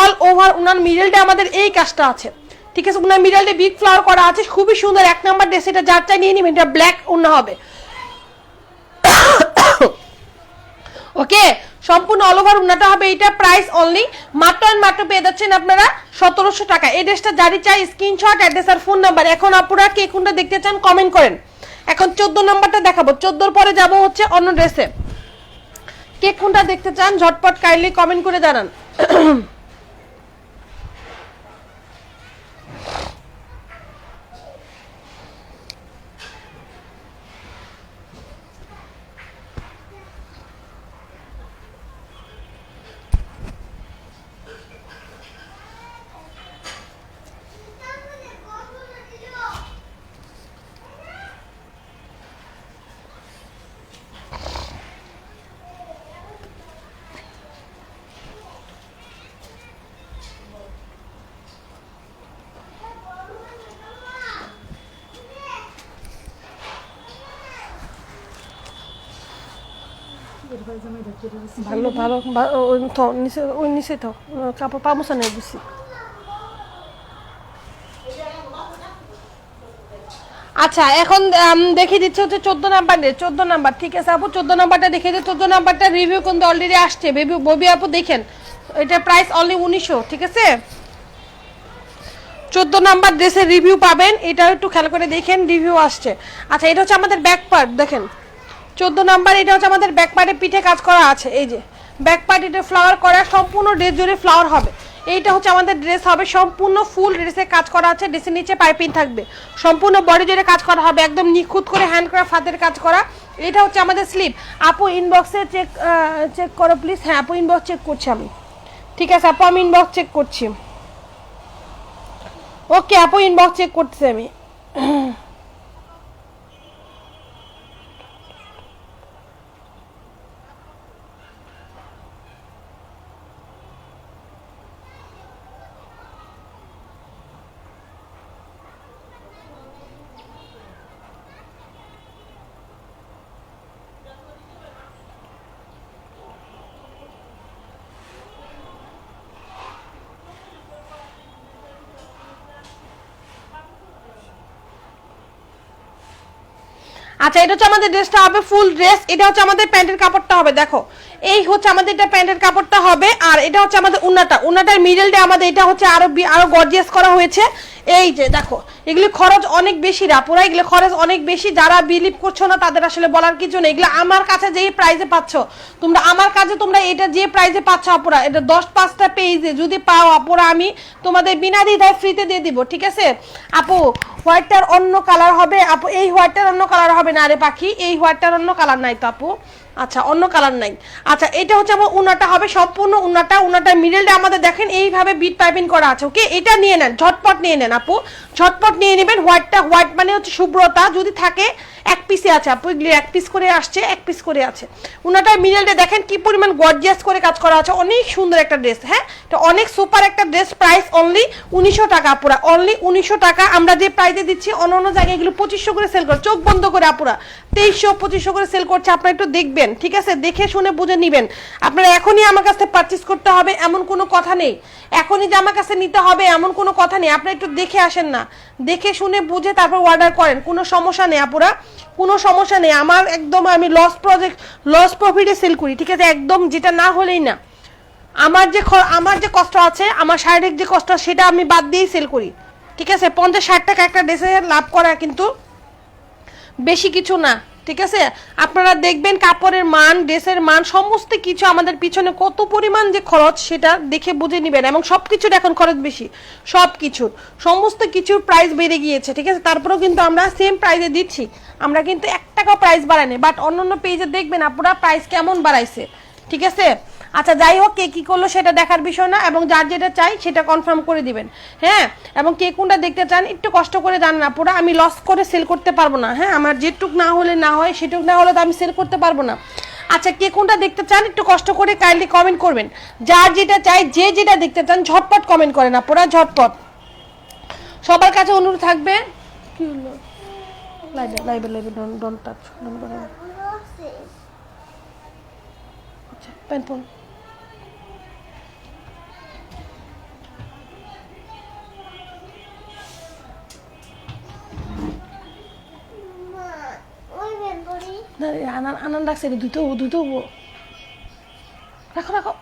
অল ওভার উন্নার মিডলটা আমাদের এই কাজটা আছে, ঠিক আছে। উনার মিডলে বিগ ফ্লাওয়ার করা আছে, খুবই সুন্দর। 1 নাম্বার ড্রেস, এটা যার চাই নিয়ে নিবেন, এটা ব্ল্যাক উন্না হবে। ওকে, সম্পূর্ণ অল ওভার উন্নাটা হবে। এটা প্রাইস অনলি মাত্র পেয়ে যাচ্ছেন আপনারা 1700 টাকা। এই ড্রেসটা যারই চাই স্ক্রিনশট, অ্যাড্রেস আর ফোন নাম্বার। এখন আপনারা কে কোনটা দেখতে চান কমেন্ট করেন। এখন 14 নাম্বারটা দেখাবো, 14 পরে যাব হচ্ছে অন্য ড্রেসে। কে কোনটা দেখতে চান ঝটপট কাইন্ডলি কমেন্ট করে জানান। ভালো ভালো ওই নিচে তো কাপড় পামোসা নেই বুঝছি। আচ্ছা, এখন দেখিয়ে দিচ্ছে হচ্ছে 14 নাম্বার, ঠিক আছে আপু 14 নাম্বারটা দেখিয়ে দিই। 14 নাম্বারটা রিভিউ কিন্তু অলরেডি আসছে, ববি আপু দেখেন, এটা প্রাইস অনলি 1900, ঠিক আছে। 14 নাম্বার ড্রেসের রিভিউ পাবেন, এটাও একটু খেয়াল করে দেখেন, রিভিউ আসছে। আচ্ছা, এটা হচ্ছে আমাদের ব্যাক পার্ট, দেখেন 14 নাম্বার, এটা হচ্ছে আমাদের ব্যাক পার্টে পিঠে কাজ করা আছে, এই যে ব্যাক পার্ট, এটা ফ্লাওয়ার করা, সম্পূর্ণ ড্রেস জুড়ে ফ্লাওয়ার হবে। এইটা হচ্ছে আমাদের ড্রেস হবে, সম্পূর্ণ ফুল ড্রেসে কাজ করা আছে, ড্রেসের নিচে পাইপিং থাকবে, সম্পূর্ণ বডি জুড়ে কাজ করা হবে, একদম নিখুঁত করে হ্যান্ড করা হাতের কাজ করা। এটা হচ্ছে আমাদের স্লিভ। আপু ইনবক্সে চেক করো প্লিজ। হ্যাঁ আপু ইনবক্স চেক করছি আমি, ঠিক আছে আপু আমি ইনবক্স চেক করছি। ওকে আপু ইনবক্স চেক করতেছি আমি। আচ্ছা, এটা হচ্ছে আমাদের ড্রেসটা হবে ফুল ড্রেস। এটা হচ্ছে আমাদের প্যান্টের কাপড়টা হবে, দেখো এই হচ্ছে আমাদের এটা প্যান্টের কাপড়টা হবে। আর এটা হচ্ছে আমাদের উন্নাটার মিডলটা আমাদের এটা হচ্ছে আরো গর্জিয়াস করা হয়েছে। এই যে দেখো, এগুলি খরচ অনেক বেশি রাপুরা, এগুলো খরচ অনেক বেশি। যারা বিলিভ করছো না তাদের আসলে বলার কিছু নেই। এগুলো আমার কাছে যেই প্রাইসে পাচ্ছ তোমরা, আমার কাছে তোমরা এটা যে প্রাইসে পাচ্ছ আপুরা, এটা 10-5টা পেজে যদি পাও আপুরা, আমি তোমাদের বিনা দ্বিধায় ফ্রিতে দিয়ে দিব, ঠিক আছে আপু। হোয়াইটটার অন্য কালার হবে আপু, এই হোয়াইটটার অন্য কালার হবে না রে পাখি, এই হোয়াইটটার অন্য কালার নাই তো আপু। আচ্ছা, অন্য কালার নাই। আচ্ছা, এটা হচ্ছে আমার উন্নাটা হবে, সম্পূর্ণ উন্নাটার মিডলটা আমাদের দেখেন এইভাবে বিট পাইপিং করা আছে। ওকে, এটা নিয়ে নেন, ঝটপট নিয়ে নেন আপু, ঝটপট নিয়ে নেবেন। হোয়াইট মানে হচ্ছে শুভ্রতা, যদি থাকে এক পিসে আছে আপু, এগুলি এক পিস করে আসছে, এক পিস করে আছে। উন্নাটার মিডলটা দেখেন কি পরিমাণ গর্জিয়াস করে কাজ করা আছে, অনেক সুন্দর একটা ড্রেস। হ্যাঁ, এটা অনেক সুপার একটা ড্রেস। প্রাইস অনলি 1900 টাকা আপুরা, অনলি 1900 টাকা। আমরা যে প্রাইসে দিচ্ছি অন্য জায়গায় এগুলো 2500 করে সেল করে, চোখ বন্ধ করে আপুরা 2300-2500 করে সেল করছে। আপনারা একটু দেখবেন, ঠিক আছে, দেখে শুনে বুঝে নিবেন। আপনারা এখনই আমার কাছে পারচেস করতে হবে এমন কোনো কথা নেই, এখনই যে আমার কাছে নিতে হবে এমন কোনো কথা নেই। আপনারা একটু দেখে আসেন না, দেখে শুনে বুঝে তারপর অর্ডার করেন, কোনো সমস্যা নেই আপুরা, কোনো সমস্যা নেই। আমার একদম আমি লস প্রফিটে সেল করি, ঠিক আছে, একদম যেটা না হলেই না। আমার যে কষ্ট আছে, আমার শারীরিক যে কষ্ট সেটা আমি বাদ দিয়েই সেল করি, ঠিক আছে। 50-60 টাকা একটা ড্রেসে লাভ করা কিন্তু বেশি কিছু না, ঠিক আছে, আপনারা দেখবেন কাপড়ের মান, ড্রেসের মান, সমস্ত কিছু আমাদের পিছনে কত পরিমাণ যে খরচ সেটা দেখে বুঝে নেবেন। এবং সব কিছুর এখন খরচ বেশি, সব কিছুর, সমস্ত কিছুর প্রাইস বেড়ে গিয়েছে। ঠিক আছে, তারপরেও কিন্তু আমরা সেম প্রাইসে দিচ্ছি, আমরা কিন্তু 1 টাকাও প্রাইস বাড়াইনি। বাট অন্য পেজে দেখবেন আপনারা প্রাইস কেমন বাড়াইছে। ঠিক আছে, আচ্ছা যাই হোক, কে কি করলো সেটা দেখার বিষয় না, এবং যার যেটা চাই সেটা কনফার্ম করে দিবেন। হ্যাঁ, এবং কে কোনটা দেখতে চান একটু কষ্ট করে জানেন না, পুরো আমি লস করে সেল করতে পারবো না। হ্যাঁ, আমার যেটুক না হলে না হয়, সেটুক না হলে তো আমি সেল করতে পারবো না। আচ্ছা, কে কোনটা দেখতে চান একটু কষ্ট করে কাইন্ডলি কমেন্ট করবেন। যার যেটা চাই, যে যেটা দেখতে চান ঝটপট কমেন্ট করেন না, পুরো ঝটপট। সবার কাছে অনুরোধ থাকবে, কি হলো, লাইভে লাইভে লাইভে ডোন্ট টাচ, আচ্ছা পেন ফোন। আনন্দ লাগছে, দুটো দুটো রাখো রাখো।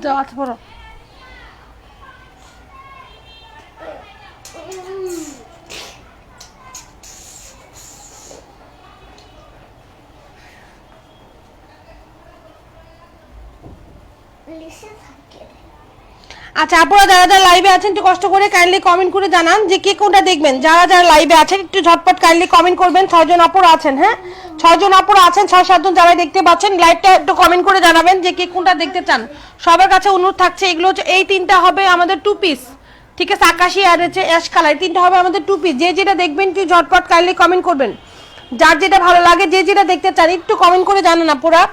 যাও আচ্ছা পড়ো। আচ্ছা আপনারা যারা যারা লাইভে আছেন একটু কষ্ট করে কাইন্ডলি কমেন্ট করে জানান যে কে কোনটা দেখবেন। যারা যারা লাইভে আছেন একটু ঝটপট কাইন্ডলি কমেন্ট করবেন। 6 জন আপুরা আছেন, হ্যাঁ 6 জন আপুরা আছেন, 6-7 জন যারা দেখতে পাচ্ছেন লাইভটা একটু কমেন্ট করে জানাবেন যে কে কোনটা দেখতে চান। সবার কাছে অনুরোধ থাকছে, এগুলো হচ্ছে এই 3টা হবে আমাদের 2 পিস। ঠিক আছে, আকাশি আর হচ্ছে অ্যাশ কালার, 3টা হবে আমাদের 2 পিস। যে যেটা দেখবেন একটু ঝটপট কাইন্ডলি কমেন্ট করবেন। যার যেটা ভালো লাগে, যে যেটা দেখতে চান একটু কমেন্ট করে জানান আপুরা।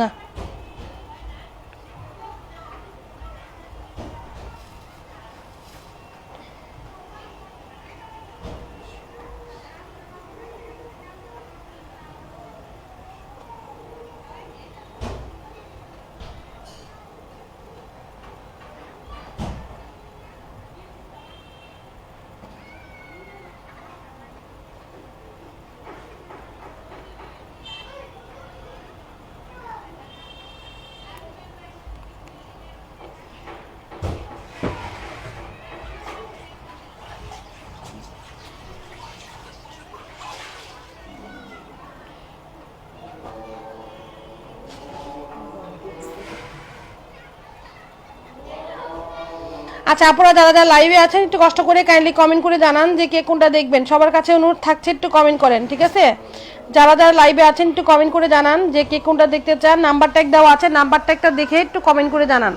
না আচ্ছা আপনারা যারা যারা লাইভে আছেন একটু কষ্ট করে কাইন্ডলি কমেন্ট করে জানান যে কে কোনটা দেখবেন। সবার কাছে অনুরোধ থাকছে একটু কমেন্ট করেন। ঠিক আছে, যারা যারা লাইভে আছেন একটু কমেন্ট করে জানান যে কে কোনটা দেখতে চান। নাম্বার ট্যাগ দেওয়া আছে, নাম্বার ট্যাগটা দেখে একটু কমেন্ট করে জানান।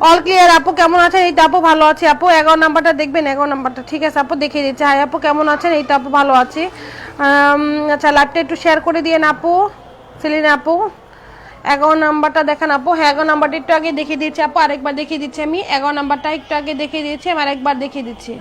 অল ক্লিয়ার আপু, কেমন আছেন? এইটা আপু ভালো আছি আপু। 11 নাম্বারটা দেখবেন, 11 নাম্বারটা। ঠিক আছে আপু, দেখিয়ে দিচ্ছি। হাই আপু, কেমন আছেন? এইটা আপু ভালো আছি। আচ্ছা লাইভটা একটু শেয়ার করে দিয়েন আপু, সেলিনা আপু। 11 নাম্বারটা দেখান আপু। হ্যাঁ 11 নাম্বারটা একটু আগে দেখিয়ে দিচ্ছি আপু, আরেকবার দেখিয়ে দিচ্ছি আমি। 11 নাম্বারটা একটু আগে দেখিয়ে দিয়েছি, আমি আরেকবার দেখিয়ে দিচ্ছি।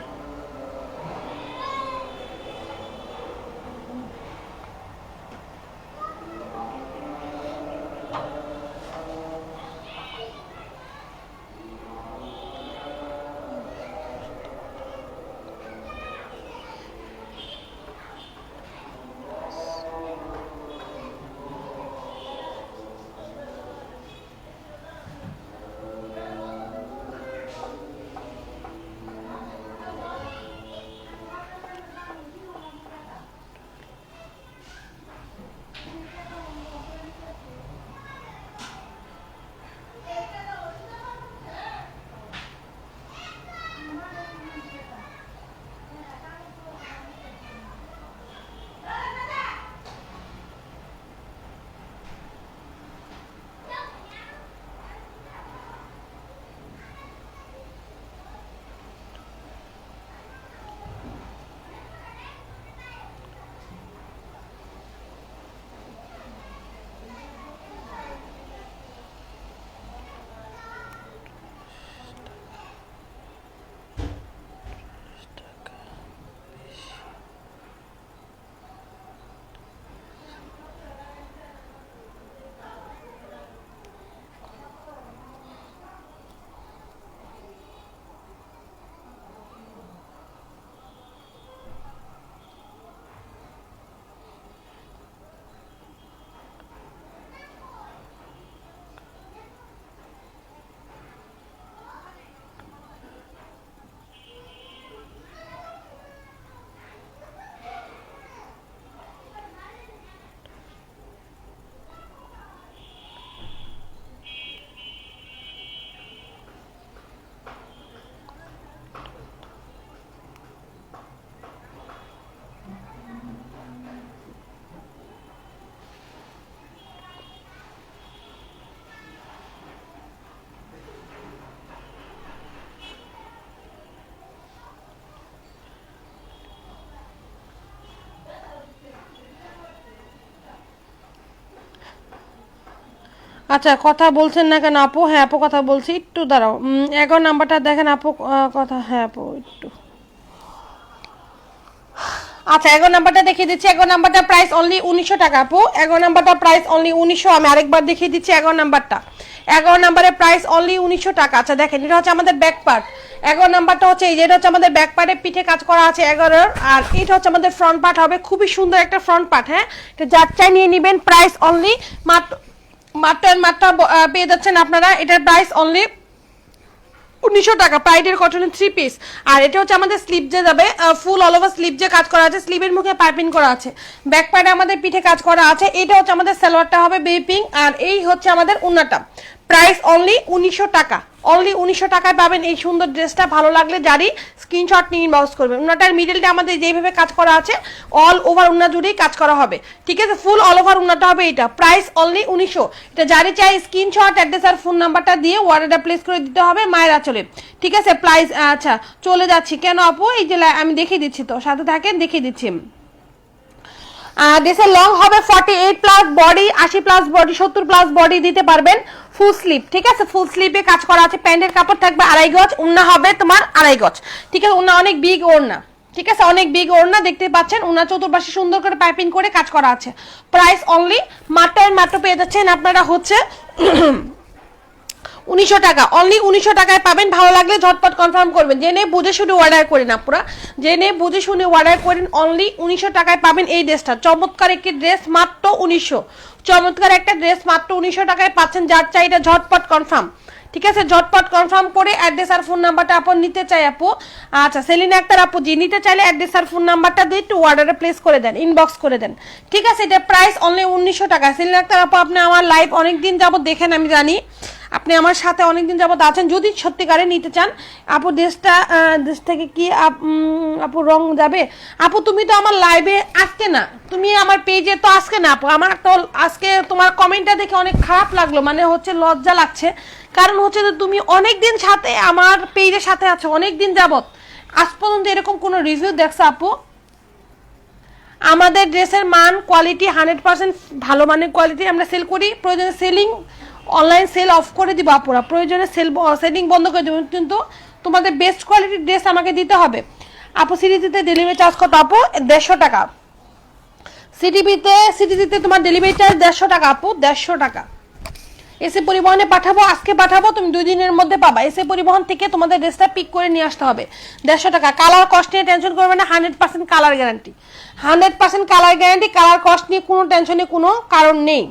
আচ্ছা কথা বলছেন না কেন আপু? হ্যাঁ আপু কথা বলছি, একটু দাঁড়াও। 11 নাম্বারটা দেখেন আপু। কথা, হ্যাঁ আপু একটু। আচ্ছা 11 নাম্বারটা দেখিয়ে দিচ্ছি। 11 নাম্বারটা প্রাইস অনলি 1900 টাকা আপু। 11 নাম্বারটা প্রাইস অনলি 1900। আমি আরেকবার দেখিয়ে দিচ্ছি 11 নাম্বারটা। 11 নাম্বারের প্রাইস অনলি 1900 টাকা। আচ্ছা দেখেন, এটা হচ্ছে আমাদের ব্যাক পার্ট। 11 নাম্বারটা হচ্ছে এই যে, এটা হচ্ছে আমাদের ব্যাক পার্টে পিঠে কাজ করা আছে 11। আর এটা হচ্ছে আমাদের ফ্রন্ট পার্ট হবে, খুবই সুন্দর একটা ফ্রন্ট পার্ট। হ্যাঁ, এটা যার চাই নিয়ে নেবেন। প্রাইস অনলি মাত্র পেয়ে যাচ্ছেন আপনারা। এটার প্রাইস অনলি 1900 টাকা। প্রাইডের কটনের 3 পিস। আর এটা হচ্ছে আমাদের স্লিপ যে যাবে, ফুল অল ওভার স্লিপ যে কাজ করা আছে, স্লিপের মুখে পাইপিং করা আছে, ব্যাক পার্টে আমাদের পিঠে কাজ করা আছে। এটা হচ্ছে আমাদের সালোয়ারটা হবে বেবি পিঙ্ক, আর এই হচ্ছে আমাদের ওন্নাটা। প্রাইস অনলি 1900 টাকা। অনলি 1900 টাকায় পাবেন এই সুন্দর ড্রেসটা। ভালো লাগলে জারি স্ক্রিনশট নিয়ে ইনবক্স করবেন। ওন্নাটার মিডলটা আমাদের যেভাবে কাজ করা আছে অল ওভার ওন্না জুড়েই কাজ করা হবে, ঠিক আছে? ফুল অল ওভার ওন্নাটা হবে এটা। Price only 1900। এটা জারি চাই স্ক্রিনশট, অ্যাড্রেস আর ফোন নাম্বারটা দিয়ে অর্ডারটা প্লেস করে দিতে হবে মায়ের আঁচলে, ঠিক আছে? প্রাইস আচ্ছা চলে যাচ্ছি কেন আপু, এই যে আমি দেখিয়ে দিচ্ছি, তো সাথে থাকেন দেখিয়ে দিচ্ছি। ড্রেসের লং হবে 48 plus body, 80 plus body, 70 plus body দিতে পারবেন। ফুল স্লিপ, ঠিক আছে? ফুল স্লিপে কাজ করা আছে। প্যান্টের কাপড় থাকবে 2.5 গজ, ওড়না হবে তোমার 2.5 গজ, ঠিক আছে? ওড়না অনেক বিগ ওড়না, ঠিক আছে? অনেক বিগ ওড়না দেখতে পাচ্ছেন। ওড়না চতুর্পাশে সুন্দর করে পাইপিং করে কাজ করা আছে। প্রাইস অনলি মাত্র পেয়ে যাচ্ছেন আপনারা হচ্ছে 1900 টাকা। অনলি 1900 টাকায় পাবেন। ভালো লাগলে ঝটপট কনফার্ম করবেন। জেনে বুঝে শুনে অর্ডার করেন আপুরা, জেনে বুঝে শুনে অর্ডার করেন। অনলি 1900 টাকায় পাবেন এই ড্রেসটা। চমৎকার একটি ড্রেস, মাত্র 1900। চমৎকার একটা ড্রেস মাত্র 1900 টাকায় পাচ্ছেন। যার চাই এটা ঝটপট কনফার্ম, ঠিক আছে? ঝটপট কনফার্ম করে অ্যাড্রেস আর ফোন নাম্বারটা আপন নিতে চাই আপু। আচ্ছা সেলিনা আক্তার আপু জি, নিতে চাইলে অ্যাড্রেস আর ফোন নাম্বারটা দিয়ে একটু অর্ডারে প্লেস করে দেন, ইনবক্স করে দেন, ঠিক আছে? এটা প্রাইস অনলি 1900 টাকা। সেলিনা আক্তার আপু আপনি আমার লাইভ অনেকদিন যাবত দেখেন, আমি জানি আপনি আমার সাথে অনেকদিন যাবত আছেন। যদি সত্যিকারে নিতে চান আপু ড্রেসটা, ড্রেস থেকে কি আপু রং যাবে? আপু তুমি তো আমার লাইভে আসতে না, তুমি আমার পেজে তো আজকে না আপু। আমার তো আজকে তোমার কমেন্টটা দেখে অনেক খারাপ লাগলো, মানে হচ্ছে লজ্জা লাগছে। কারণ হচ্ছে যে তুমি অনেকদিন সাথে আমার পেজের সাথে আছো, অনেকদিন যাবত। আজ পর্যন্ত এরকম কোনো রিভিউ দেখছো আপু? আমাদের ড্রেসের মান কোয়ালিটি 100% ভালো মানের কোয়ালিটি আমরা সেল করি। প্রয়োজনে সেলিং অনলাইন সেল অফ করে দিব আপুরা, প্রয়োজনে সেলিং বন্ধ করে দেবো, কিন্তু তোমাদের বেস্ট কোয়ালিটির ড্রেস আমাকে দিতে হবে আপু। সিটিতে ডেলিভারি চার্জ কত আপু? 150 টাকা। সিটিতে তোমার ডেলিভারি চার্জ 150 টাকা আপু, 150 টাকা। এসে পরিবহনে পাঠাবো, আজকে পাঠাবো, তুমি 2 দিনের মধ্যে পাবা। এসে পরিবহন থেকে তোমাদের ড্রেসটা পিক করে নিয়ে আসতে হবে। 150 টাকা। কালার কস্ট নিয়ে টেনশন করবে না, 100% colour guarantee, 100% colour guarantee. Colour cost নিয়ে কোনো টেনশনের কোনো কারণ নেই।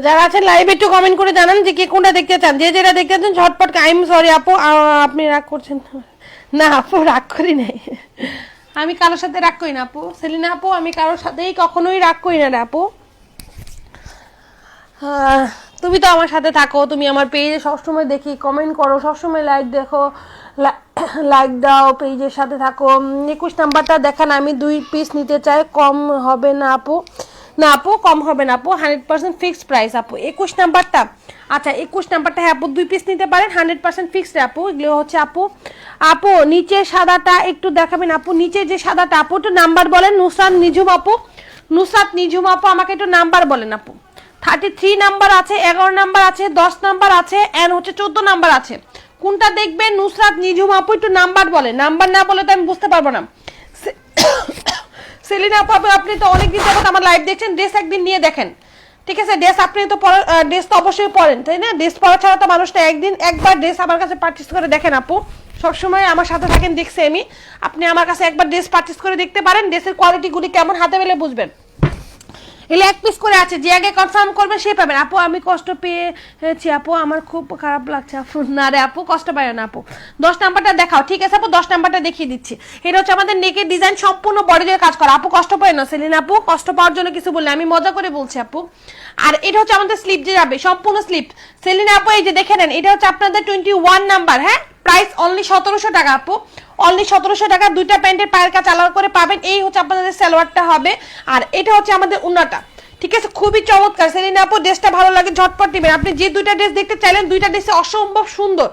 যারা আছেন লাইভে একটু কমেন্ট করে জানান যে কে কোনটা দেখতে চান। যে যেটা দেখতে চান ঝটপট। আই এম সরি আপু, আপনি রাগ করছেন না? আপু রাগ করি নাই, আমি কারোর সাথে রাগ করি না আপু। সেলিনা আপু আমি কারোর সাথেই কখনোই রাগ করি না রে আপু। তুমি তো আমার সাথে থাকো, তুমি আমার পেজে সবসময় দেখি, কমেন্ট করো, সবসময় লাইক দেখো, লাইক দাও, পেজের সাথে থাকো। 21 নাম্বারটা দেখান, আমি 2 পিস নিতে চাই, কম হবে না আপু? না আপু কম হবে না আপু, 100% ফিক্সড প্রাইস আপু। 21 নাম্বারটা, আচ্ছা 21 নাম্বারটা হ্যাঁ আপু 2 পিস নিতে পারেন, 100% ফিক্সড আপু। এগুলো হচ্ছে আপু নিচে সাদাটা একটু দেখাবেন আপু। নিচে যে সাদাটা আপু একটু নাম্বার বলেন। নুসরাত নিঝুম আপু, নুসরাত নিঝুম আপু আমাকে একটু নাম্বার বলেন আপু। 33 নাম্বার আছে, 11 নাম্বার আছে, 10 নাম্বার আছে, এন্ড হচ্ছে 14 নাম্বার আছে। কোনটা দেখবেন নুসরাত নিঝুম আপু একটু নাম্বার বলে, নাম্বার না বলে তো আমি বুঝতে পারবো না। সেলিনা আপু আপনি তো অনেকদিন যাবত আমার লাইভ দেখছেন, ড্রেস একদিন নিয়ে দেখেন, ঠিক আছে? ড্রেস আপনি তো ড্রেস তো অবশ্যই পরেন, তাই না? ড্রেস পরা ছাড়া তো মানুষটা একবার ড্রেস আমার কাছে পারচেস করে দেখেন আপু। সবসময় আমার সাথে থাকেন দেখছি আমি, আপনি আমার কাছে একবার ড্রেস পারচেস করে দেখতে পারেন। ড্রেসের কোয়ালিটিগুলি কেমন হাতে পেলে বুঝবেন। এগুলো এক পিস করে আছে, যে আগে কনফার্ম করবে সে পাবেন। আপু আমি কষ্ট পেয়েছি আপু, আমার খুব খারাপ লাগছে আপু। না রে আপু, কষ্ট পায় না আপু। 10 নাম্বারটা দেখাও। ঠিক আছে আপু, 10 নাম্বারটা দেখিয়ে দিচ্ছি। এটা হচ্ছে আমাদের নেকের ডিজাইন, সম্পূর্ণ বডি দিয়ে কাজ করা। আপু কষ্ট পায় না সেলিনা আপু, কষ্ট পাওয়ার জন্য কিছু বললে, আমি মজা করে বলছি আপু। আর এটা হচ্ছে আমাদের স্লিপ যে যাবে, সম্পূর্ণ স্লিপ। সেলিনা আপু এই যে দেখে নেন, এটা হচ্ছে আপনাদের 21 নাম্বার। হ্যাঁ, প্রাইস অনলি 1700 টাকা আপু, অনলি 1700 টাকা। দুইটা প্যান্টের পায়ের কাজ আলাদা করে পাবেন। এই হচ্ছে আপনাদের সালোয়ারটা হবে, আর এটা হচ্ছে আমাদের উন্নাটা। ঠিক আছে, খুবই চমৎকার। সেলিনা আপু ড্রেসটা ভালো লাগে ঝটপট নেবেন। আপনি যে দুইটা ড্রেস দেখতে চাইলেন, দুইটা ড্রেসে অসম্ভব সুন্দর।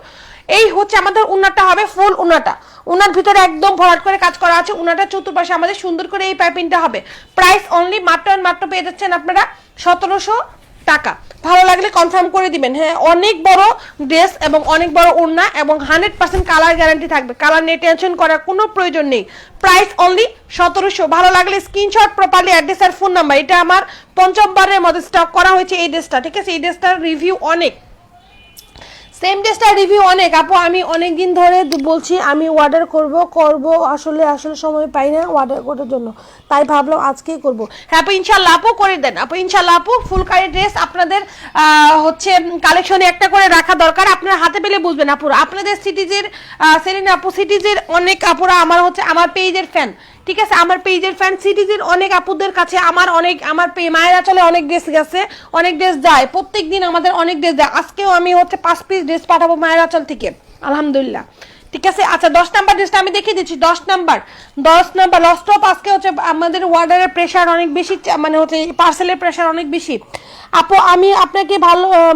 এই হচ্ছে আমাদের উন্নাটা হবে, ফুল উন্নাটা। উনার ভিতরে একদম ভরাট করে কাজ করা আছে। উনাটা চতুর্পাশে আমাদের সুন্দর করে এই পাইপিংটা হবে। প্রাইস অনলি মাত্র পেয়ে যাচ্ছেন আপনারা 1700 টাকা। ভালো লাগলে কনফার্ম করে দিবেন। হ্যাঁ, অনেক বড় ড্রেস এবং অনেক বড় ওড়না এবং 100% কালার গ্যারান্টি থাকবে। কালার নিয়ে টেনশন করার কোনো প্রয়োজন নেই। Price only 1700। ভালো লাগলে স্ক্রিনশট, প্রপারলি অ্যাড্রেস আর ফোন নাম্বার। এটা আমার পঞ্চমবারের মধ্যে স্টক করা হয়েছে এই ড্রেসটা। ঠিক আছে, এই ড্রেসটার রিভিউ অনেক, সেম ড্রেসটার রিভিউ অনেক। আপু আমি অনেক দিন ধরে বলছি আমি অর্ডার করব, আসলে সময় পাই না অর্ডার করার জন্য, তাই ভাবলাম আজকেই করব। হ্যাঁ আপু ইনশাল্লাহ আপু করে দেন। আপু ইনশাল্লাহ আপু, ফুলকারি ড্রেস আপনাদের হচ্ছে কালেকশনে একটা করে রাখা দরকার। আপনারা হাতে পেলে বুঝবেন আপুরা। আপনাদের সিটিজের সেলিনা আপু, সিটিজের অনেক আপুরা আমার পেজের ফ্যান। ঠিক আছে, আমার পেজের ফ্যান সিটিজের অনেক আপুদের কাছে আমার মায়েরা চলে অনেক ড্রেস গেছে, অনেক ড্রেস যায়, প্রত্যেকদিন আমাদের অনেক ড্রেস যায়। আজকেও আমি হচ্ছে 5 পিস ড্রেস পাঠাবো মায়েরা চল থেকে, আলহামদুলিল্লাহ। ঠিক আছে, আচ্ছা 10 নাম্বার ড্রেসটা আমি দেখিয়ে দিচ্ছি। 10 নাম্বার লস্ট অফ। আজকে হচ্ছে আমাদের অর্ডারের প্রেশার অনেক বেশি, মানে হচ্ছে পার্সেলের প্রেশার অনেক বেশি। আপু আমি আপনাকে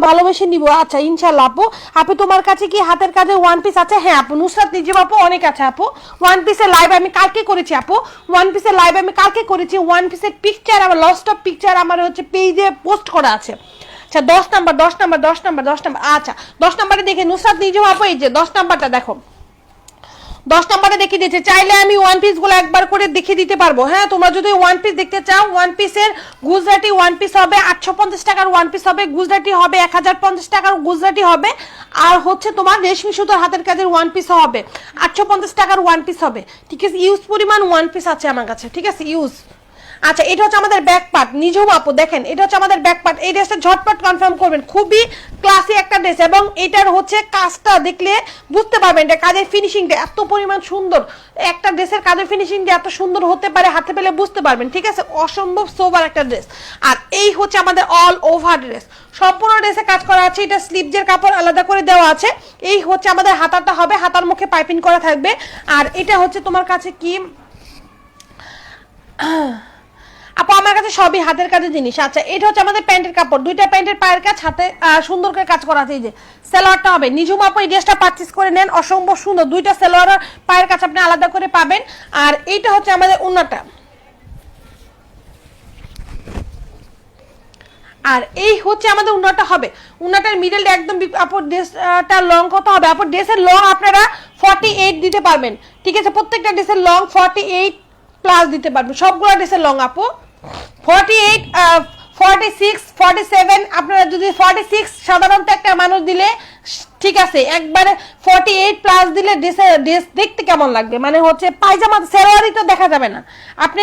ভালোবেসে নিব। আচ্ছা ইনশাল্লাহ আপু। আপু তোমার কাছে কি হাতের কাজে ওয়ান পিস আছে? হ্যাঁ আপু, নুসরাত নিজেও আপু অনেক আছে আপু। ওয়ান পিসের লাইভ আমি কালকে করেছি আপু, ওয়ান পিসের লাইভ আমি কালকে করেছি। ওয়ান পিসের পিকচার আমার লস্ট অফ পিকচার আমার হচ্ছে পেজে পোস্ট করা আছে। আচ্ছা 10 নাম্বার। আচ্ছা 10 নাম্বারে দেখে নুসরাত নিজেও আপু, এই যে 10 নাম্বারটা দেখো, 10 নাম্বারে দেখিয়ে দিয়েছে। চাইলে আমি ওয়ান পিস গুলো একবার করে দেখিয়ে দিতে পারবো। হ্যাঁ, তোমরা যদি ওয়ান পিস দেখতে চাও, ওয়ান পিসের গুজরাটি ওয়ান পিস হবে 850 টাকার ওয়ান পিস হবে, গুজরাটি হবে 1050 টাকার গুজরাটি হবে, আর হচ্ছে তোমার রেশমি সুতোর হাতের কাজের ওয়ান পিস হবে 850 টাকার ওয়ান পিস হবে। ঠিক আছে, ইউজ পরিমাণ ওয়ান পিস আছে আমার কাছে। ঠিক আছে, ইউজ। আচ্ছা এটা হচ্ছে আমাদের ব্যাক পার্ট। নিজেও আপু দেখেন, এটা হচ্ছে আমাদের ব্যাক পার্ট। এই ড্রেসটা ঝটপট কনফার্ম করবেন, খুবই ক্লাসি একটা ড্রেস, এবং এটার হচ্ছে কাজটা দেখলে বুঝতে পারবেন এটা কাজের ফিনিশিংটা এত পরিমাণ সুন্দর। একটা ড্রেসের কাজের ফিনিশিংটা এত সুন্দর হতে পারে, হাতে পেলে বুঝতে পারবেন। ঠিক আছে, অসম্ভব সোবার একটা ড্রেস। আর এই হচ্ছে আমাদের অল ওভার ড্রেস, সম্পূর্ণ ড্রেসে কাজ করা আছে। এটা স্লিভজের কাপড় আলাদা করে দেওয়া আছে। এই হচ্ছে আমাদের হাতাটা হবে, হাতার মুখে পাইপিং করা থাকবে। আর এটা হচ্ছে তোমার কাছে কি আপু, আমার কাছে সবই হাতের কাজের জিনিস। আচ্ছা এটা হচ্ছে আমাদের প্যান্টের কাপড়, দুইটা প্যান্টের পায়ের কাজ হাতে সুন্দর করে কাজ করা আছে। এই যে সালোয়ারটা হবে, নিজুম আপু এই ড্রেসটা পারচেজ করে নেন, অসম্ভব সুন্দর। দুইটা সালোয়ার পায়ের কাজ আপনি আলাদা করে পাবেন। আর এইটা হচ্ছে আমাদের উন্নাটা। আর এই হচ্ছে আমাদের উন্নাটা হবে। উন্নাটার মিডলটা একদম আপু ড্রেসটা লং কত হবে? আপু ড্রেসের লং আপনারা 48 দিতে পারবেন। ঠিক আছে, প্রত্যেকটা ড্রেসের লং 48 প্লাস দিতে পারবেন, সবগুলো ড্রেসের লং আপু 48, 46, 47। আপনারা যদি 46 সাধারণত একটা মানুষ দিলে ঠিক আছে, একবারে 48 প্লাস দিলে ড্রেস দেখতে কেমন লাগবে, মানে হচ্ছে পায়জামা সেলোয়ারই তো দেখা যাবে না। আপনি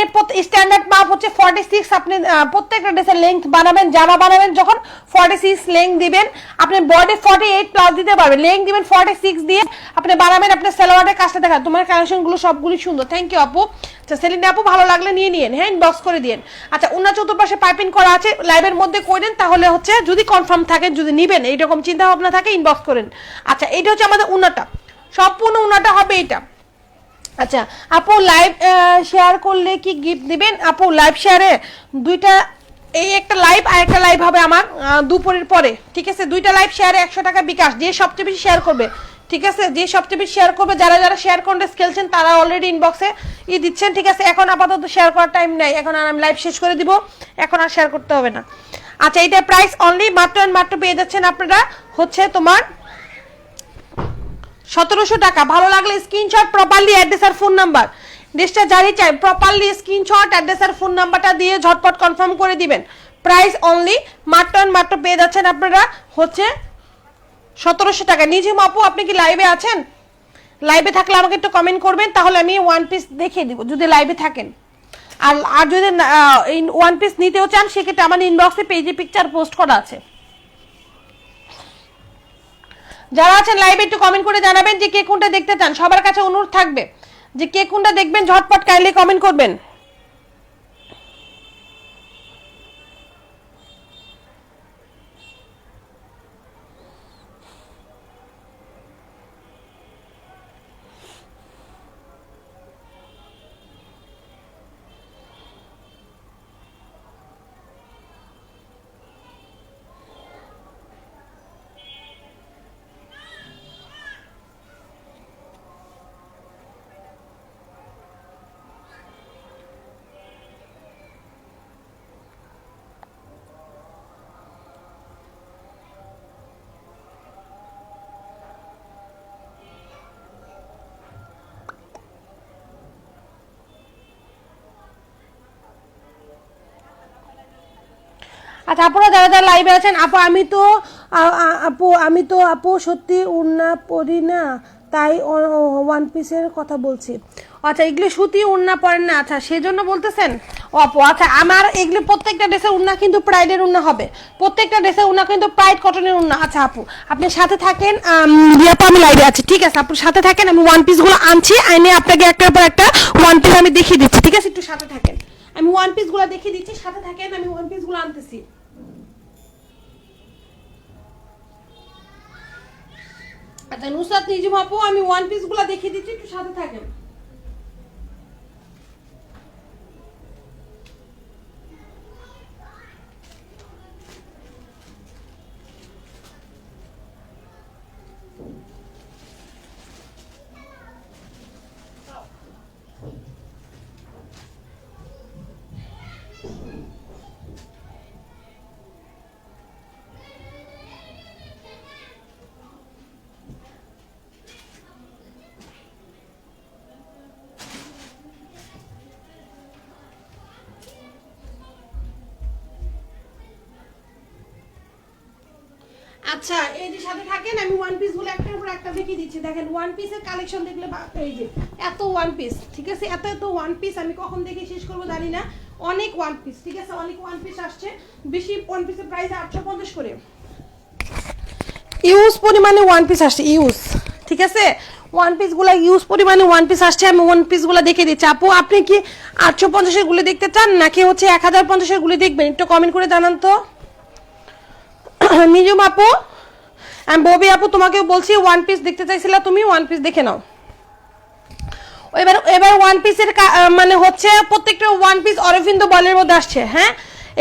স্ট্যান্ডার্ড মাপ হচ্ছে 46। আপনি প্রত্যেকটা ড্রেসের লেন্থ বানাবেন, জামা বানাবেন যখন 46 লেন্থ দিবেন। আপনি বডি 48 প্লাস দিতে পারবেন, লেন্থ দিবেন 46 দিয়ে আপনি বানাবেন। আপনার সেলোয়ারের কাজটা দেখা, তোমার কালেকশনগুলো সবগুলো সুন্দর। থ্যাংক ইউ আপু। আচ্ছা সেলিনা আপু ভালো লাগলে নিয়ে নিন, হ্যাঁ ইনবক্স করে দিন। আচ্ছা উন্না চতুর্পাশে পাইপিং করা আছে, লাইভের মধ্যে করে দেন, তাহলে হচ্ছে যদি কনফার্ম থাকে, যদি নিবেন এইরকম চিন্তা ভাবনা থাকে ইনবক্স করেন। আচ্ছা এটা হচ্ছে আমাদের উন্নাটা, সম্পূর্ণ উন্নাটা হবে এটা। আচ্ছা আপু লাইভ শেয়ার করলে কি গিফট দিবেন? আপু লাইভ শেয়ারে দুইটা, এই একটা লাইভ আর একটা লাইভ হবে আমার দুপুরের পরে। ঠিক আছে, দুইটা লাইভ শেয়ারে 100 টাকা বিকাশ, যে সবচেয়ে বেশি শেয়ার করবে। ঠিক আছে, যে সবচেয়ে বেশি শেয়ার করবে, যারা যারা শেয়ার কন্টেস্ট খেলছেন তারা অলরেডি ইনবক্সে দিচ্ছেন। ঠিক আছে, এখন আপাতত শেয়ার করার টাইম নাই, এখন আর আমি লাইভ শেষ করে দিব, এখন আর শেয়ার করতে হবে না। আচ্ছা এটা প্রাইস অনলি মাত্র পেয়ে যাচ্ছেন আপনারা হচ্ছে তোমার 1700 টাকা। ভালো লাগলে স্ক্রিনশট, প্রপারলি অ্যাড্রেস আর ফোন নাম্বার, ড্রেসটা জারি চাই, প্রপারলি স্ক্রিনশট, অ্যাড্রেস আর ফোন নাম্বারটা দিয়ে ঝটপট কনফার্ম করে দিবেন। প্রাইস অনলি মাত্র পেয়ে যাচ্ছেন আপনারা হচ্ছে 1700 টাকা। নিজে আপু আপনি কি লাইভে আছেন? লাইভে থাকলে আমাকে একটু কমেন্ট করবেন, তাহলে আমি ওয়ান পিস দেখিয়ে দিব যদি লাইভে থাকেন। আর আর যদি ওয়ান পিস নিতেও চান সেক্ষেত্রে আমার ইনবক্সে পেজে পিকচার পোস্ট করা আছে। যারা আছেন লাইভে একটু কমেন্ট করে জানাবেন যে কে কোনটা দেখতে চান। সবার কাছে অনুরোধ থাকবে যে কে কোনটা দেখবেন, ঝটপট কাইন্ডলি কমেন্ট করবেন। আচ্ছা আপনারা যারা যারা লাইভে আছেন, আপু সত্যি উড়না পরি না, তাই ওয়ান পিসের কথা বলছি। আচ্ছা এগুলো সুতি উড়না পরেন না, আচ্ছা সেজন্য বলতেছেন। ও আপু আচ্ছা, আমার এগুলো প্রত্যেকটা ড্রেসের উড়না কিন্তু প্রাইডের উড়না হবে, প্রত্যেকটা ড্রেসের উড়না কিন্তু প্রাইড কটনের উড়না। আচ্ছা আপু আপনি সাথে থাকেন, আপু আমি লাইভে আছি, ঠিক আছে আপু সাথে থাকেন, আমি ওয়ান পিসগুলো আনছি, এনে আপনাকে একটার পর একটা ওয়ান পিস আমি দেখিয়ে দিচ্ছি, ঠিক আছে একটু সাথে থাকেন, আমি ওয়ান পিসগুলো দেখিয়ে দিচ্ছি, সাথে থাকেন, আমি ওয়ান পিসগুলো আনতেছি। আচ্ছা নুসরাত নিজুম আপু আমি ওয়ান পিস গুলা দেখিয়ে দিচ্ছি, একটু সাথে থাকেন। আচ্ছা এই যে সাথে থাকেন, আমি ওয়ান পিস গুলো একটার পর একটা দেখিয়ে দিচ্ছি। দেখেন ওয়ান পিসের কালেকশন দেখলে এই যে এত ওয়ান পিস, ঠিক আছে এত এত ওয়ান পিস, আমি কখন দেখে শেষ করবো জানি না, অনেক ওয়ান পিস, ঠিক আছে অনেক ওয়ান পিস আসছে। বেশি ওয়ান পিসের প্রাইস 850 করে, ইউজ পরিমাণে ওয়ান পিস আসছে, ইউজ, ঠিক আছে ওয়ান পিস গুলা ইউজ পরিমাণে ওয়ান পিস আসছে। আমি ওয়ান পিস গুলা দেখে দিচ্ছি। আপু আপনি কি 850-এর গুলি দেখতে চান নাকি হচ্ছে 1050-এর গুলি দেখবেন, একটু কমেন্ট করে জানান তো। নিজুম আপু আমি ববি আপু তোমাকেও বলছি, ওয়ান পিস দেখতে চাইছিলা তুমি, ওয়ান পিস দেখে নাও। এবার ওয়ান পিসের মানে হচ্ছে প্রত্যেকটা ওয়ান পিস অরবিন্দ বলের মধ্যে আসছে। হ্যাঁ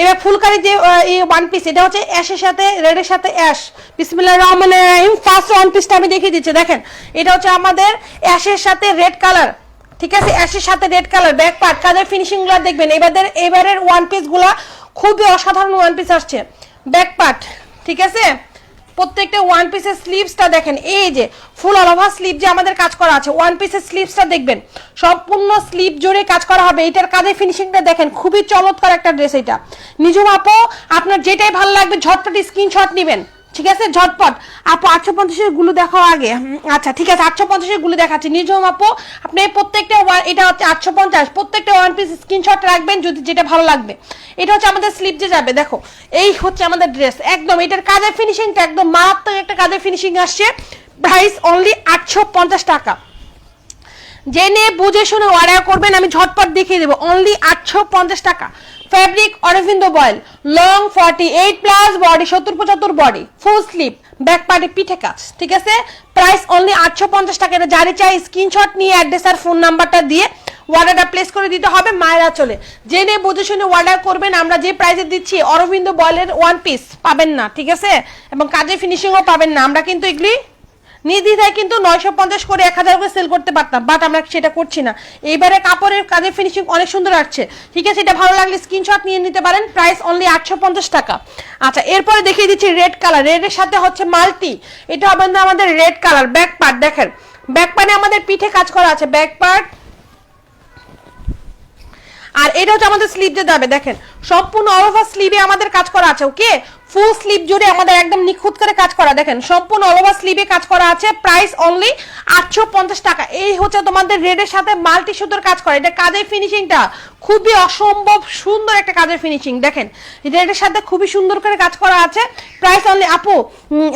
এবার ফুলকারি যে এই ওয়ান পিস, এটা হচ্ছে অ্যাশের সাথে রেডের সাথে অ্যাশ, বিসমিল্লাহির রহমানির রহিম। ফার্স্ট ওয়ান পিসটা আমি দেখিয়ে দিচ্ছি, দেখেন এটা হচ্ছে আমাদের অ্যাশের সাথে রেড কালার, ঠিক আছে অ্যাশের সাথে রেড কালার, ব্যাক পার্ট কাজের ফিনিশিং গুলো দেখবেন। এবারের ওয়ান পিস গুলা খুবই অসাধারণ ওয়ান পিস আসছে, ব্যাক পার্ট, ঠিক আছে প্রত্যেকটা ওয়ান পিসের স্লিভসটা দেখেন, এই যে ফুল অল ওভার স্লিভ যে আমাদের কাজ করা আছে, ওয়ান পিসের স্লিভসটা দেখবেন সম্পূর্ণ স্লিভ জুড়ে কাজ করা হবে। এটার কাজের ফিনিশিংটা দেখেন, খুবই চমৎকার একটা ড্রেস এটা। নিজুম আপু আপনার যেটাই ভালো লাগবে ঝটপট স্ক্রিনশট নেবেন, ঠিক আছে ঝটপট। আপু 850-এর গুলো দেখাও আগে, আচ্ছা ঠিক আছে 850-এর গুলো দেখাচ্ছি। নিজুম আপু আপনি প্রত্যেকটা এটা হচ্ছে 850, প্রত্যেকটা ওয়ান পিস স্ক্রিনশট রাখবেন যদি যেটা ভালো লাগবে। এটা হচ্ছে আমাদের স্লিপ যে যাবে, দেখো এই হচ্ছে আমাদের ড্রেস, একদম এটার কাজের ফিনিশিংটা একদম মারাত্মক একটা কাজের ফিনিশিং আসছে। প্রাইস অনলি 850 টাকা, জেনে বুঝে শুনে অর্ডার করবেন, আমি ঝটপট দেখিয়ে দেবো। অনলি 850 টাকা। Fabric Arvind voile, long 48+ body 70-75 body, full sleeve, back পার্টে পিঠে কাজ, ঠিক আছে প্রাইস অনলি 850 টাকা। এটা যারে চাই স্ক্রিনশট নিয়ে অ্যাড্রেস আর ফোন নাম্বারটা দিয়ে অর্ডারটা প্লেস করে দিতে হবে। মায়েরা চলে জেনে বুঝে শুনে অর্ডার করবেন। আমরা যে প্রাইসে দিচ্ছি অরবিন্দ বয়েলের ওয়ান পিস পাবেন না, ঠিক আছে এবং কাজের ফিনিশিংও পাবেন না। আমরা কিন্তু এগুলি নির্দ্বিধায় কিন্তু 950 করে 1000 করে সেল করতে পারতাম, বাট আমরা সেটা করছি না। এইবারে কাপড়ের কাজের ফিনিশিং অনেক সুন্দর আসছে, ঠিক আছে এটা ভালো লাগলে স্ক্রিনশট নিয়ে নিতে পারেন। প্রাইস অনলি 850 টাকা। আচ্ছা এরপরে দেখিয়ে দিচ্ছি রেড কালার, রেডের সাথে হচ্ছে মাল্টি, এটা হবে না আমাদের রেড কালার। ব্যাক পার্ট দেখেন, ব্যাক পার্টে আমাদের পিঠে কাজ করা আছে, ব্যাক পার্ট, আর এটা হচ্ছে আমাদের স্লিভ যে যাবে, দেখেন সম্পূর্ণ অল ওভার স্লিভে আমাদের কাজ করা আছে। ওকে ফুল স্লিভ জুড়ে আমাদের একদম নিখুঁত করে কাজ করা, দেখেন সম্পূর্ণ অল ওভার স্লিভে কাজ করা আছে, প্রাইস অনলি 850 টাকা। এই হচ্ছে তোমাদের রেডের সাথে মাল্টি সুতোর কাজ করা, এটা কাজের ফিনিশিংটা খুবই অসম্ভব সুন্দর একটা কাজের ফিনিশিং, দেখেন রেডের সাথে খুবই সুন্দর করে কাজ করা আছে, প্রাইস অনলি। আপু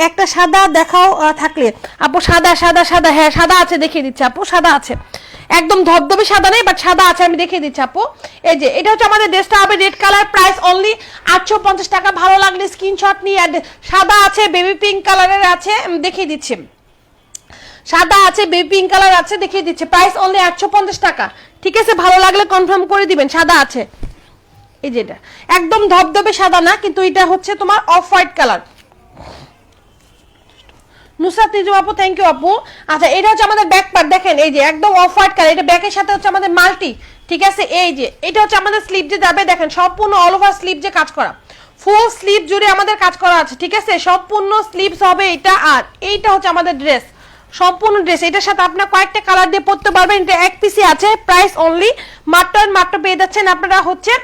একটা সাদা দেখাও থাকলে, আপু সাদা সাদা সাদা, হ্যাঁ সাদা আছে, দেখিয়ে দিচ্ছি আপু, সাদা আছে, একদম ধবধবে সাদা নেই বাট সাদা আছে, আমি দেখিয়ে দিচ্ছি আপু। এই যে এটা হচ্ছে আমাদের ড্রেসটা হবে রেড কালার, প্রাইস অনলি 850 টাকা। ভালো লাগলে স্ক্রিনশট নিয়ে, সাদা আছে, বেবি পিঙ্ক কালারের আছে, দেখিয়ে দিচ্ছি, সাদা আছে, বেবি পিঙ্ক কালার আছে, দেখিয়ে দিচ্ছি, প্রাইস অনলি 850 টাকা। ঠিক আছে, ভালো লাগলে কনফার্ম করে দিবেন। সাদা আছে, এই যে এটা একদম ধবধবে সাদা না, কিন্তু এটা হচ্ছে তোমার অফ হোয়াইট কালার। নুসরাত নিজম আপু থ্যাংক ইউ আপু। আচ্ছা এটা হচ্ছে আমাদের ব্যাক পার্ট, দেখেন এই যে একদম অফ হোয়াইট কালার, এটা ব্যাকের সাথে হচ্ছে আমাদের মাল্টি। ঠিক আছে, এই যে এটা হচ্ছে আমাদের স্লিভ যে যাবে, দেখেন সম্পূর্ণ অল ওভার স্লিভ যে কাজ করা, ফুল স্লিভ জুড়ে আমাদের কাজ করা আছে। ঠিক আছে, সম্পূর্ণ স্লিভস হবে এটা, আর এইটা হচ্ছে আমাদের ড্রেস, সম্পূর্ণ ড্রেস। এটার সাথে আপনারা কয়েকটা কালার দিয়ে পরতে পারবেন, এটা এক পিসই আছে, প্রাইস অনলি মাত্র পেয়ে যাচ্ছেন আপনারা হচ্ছে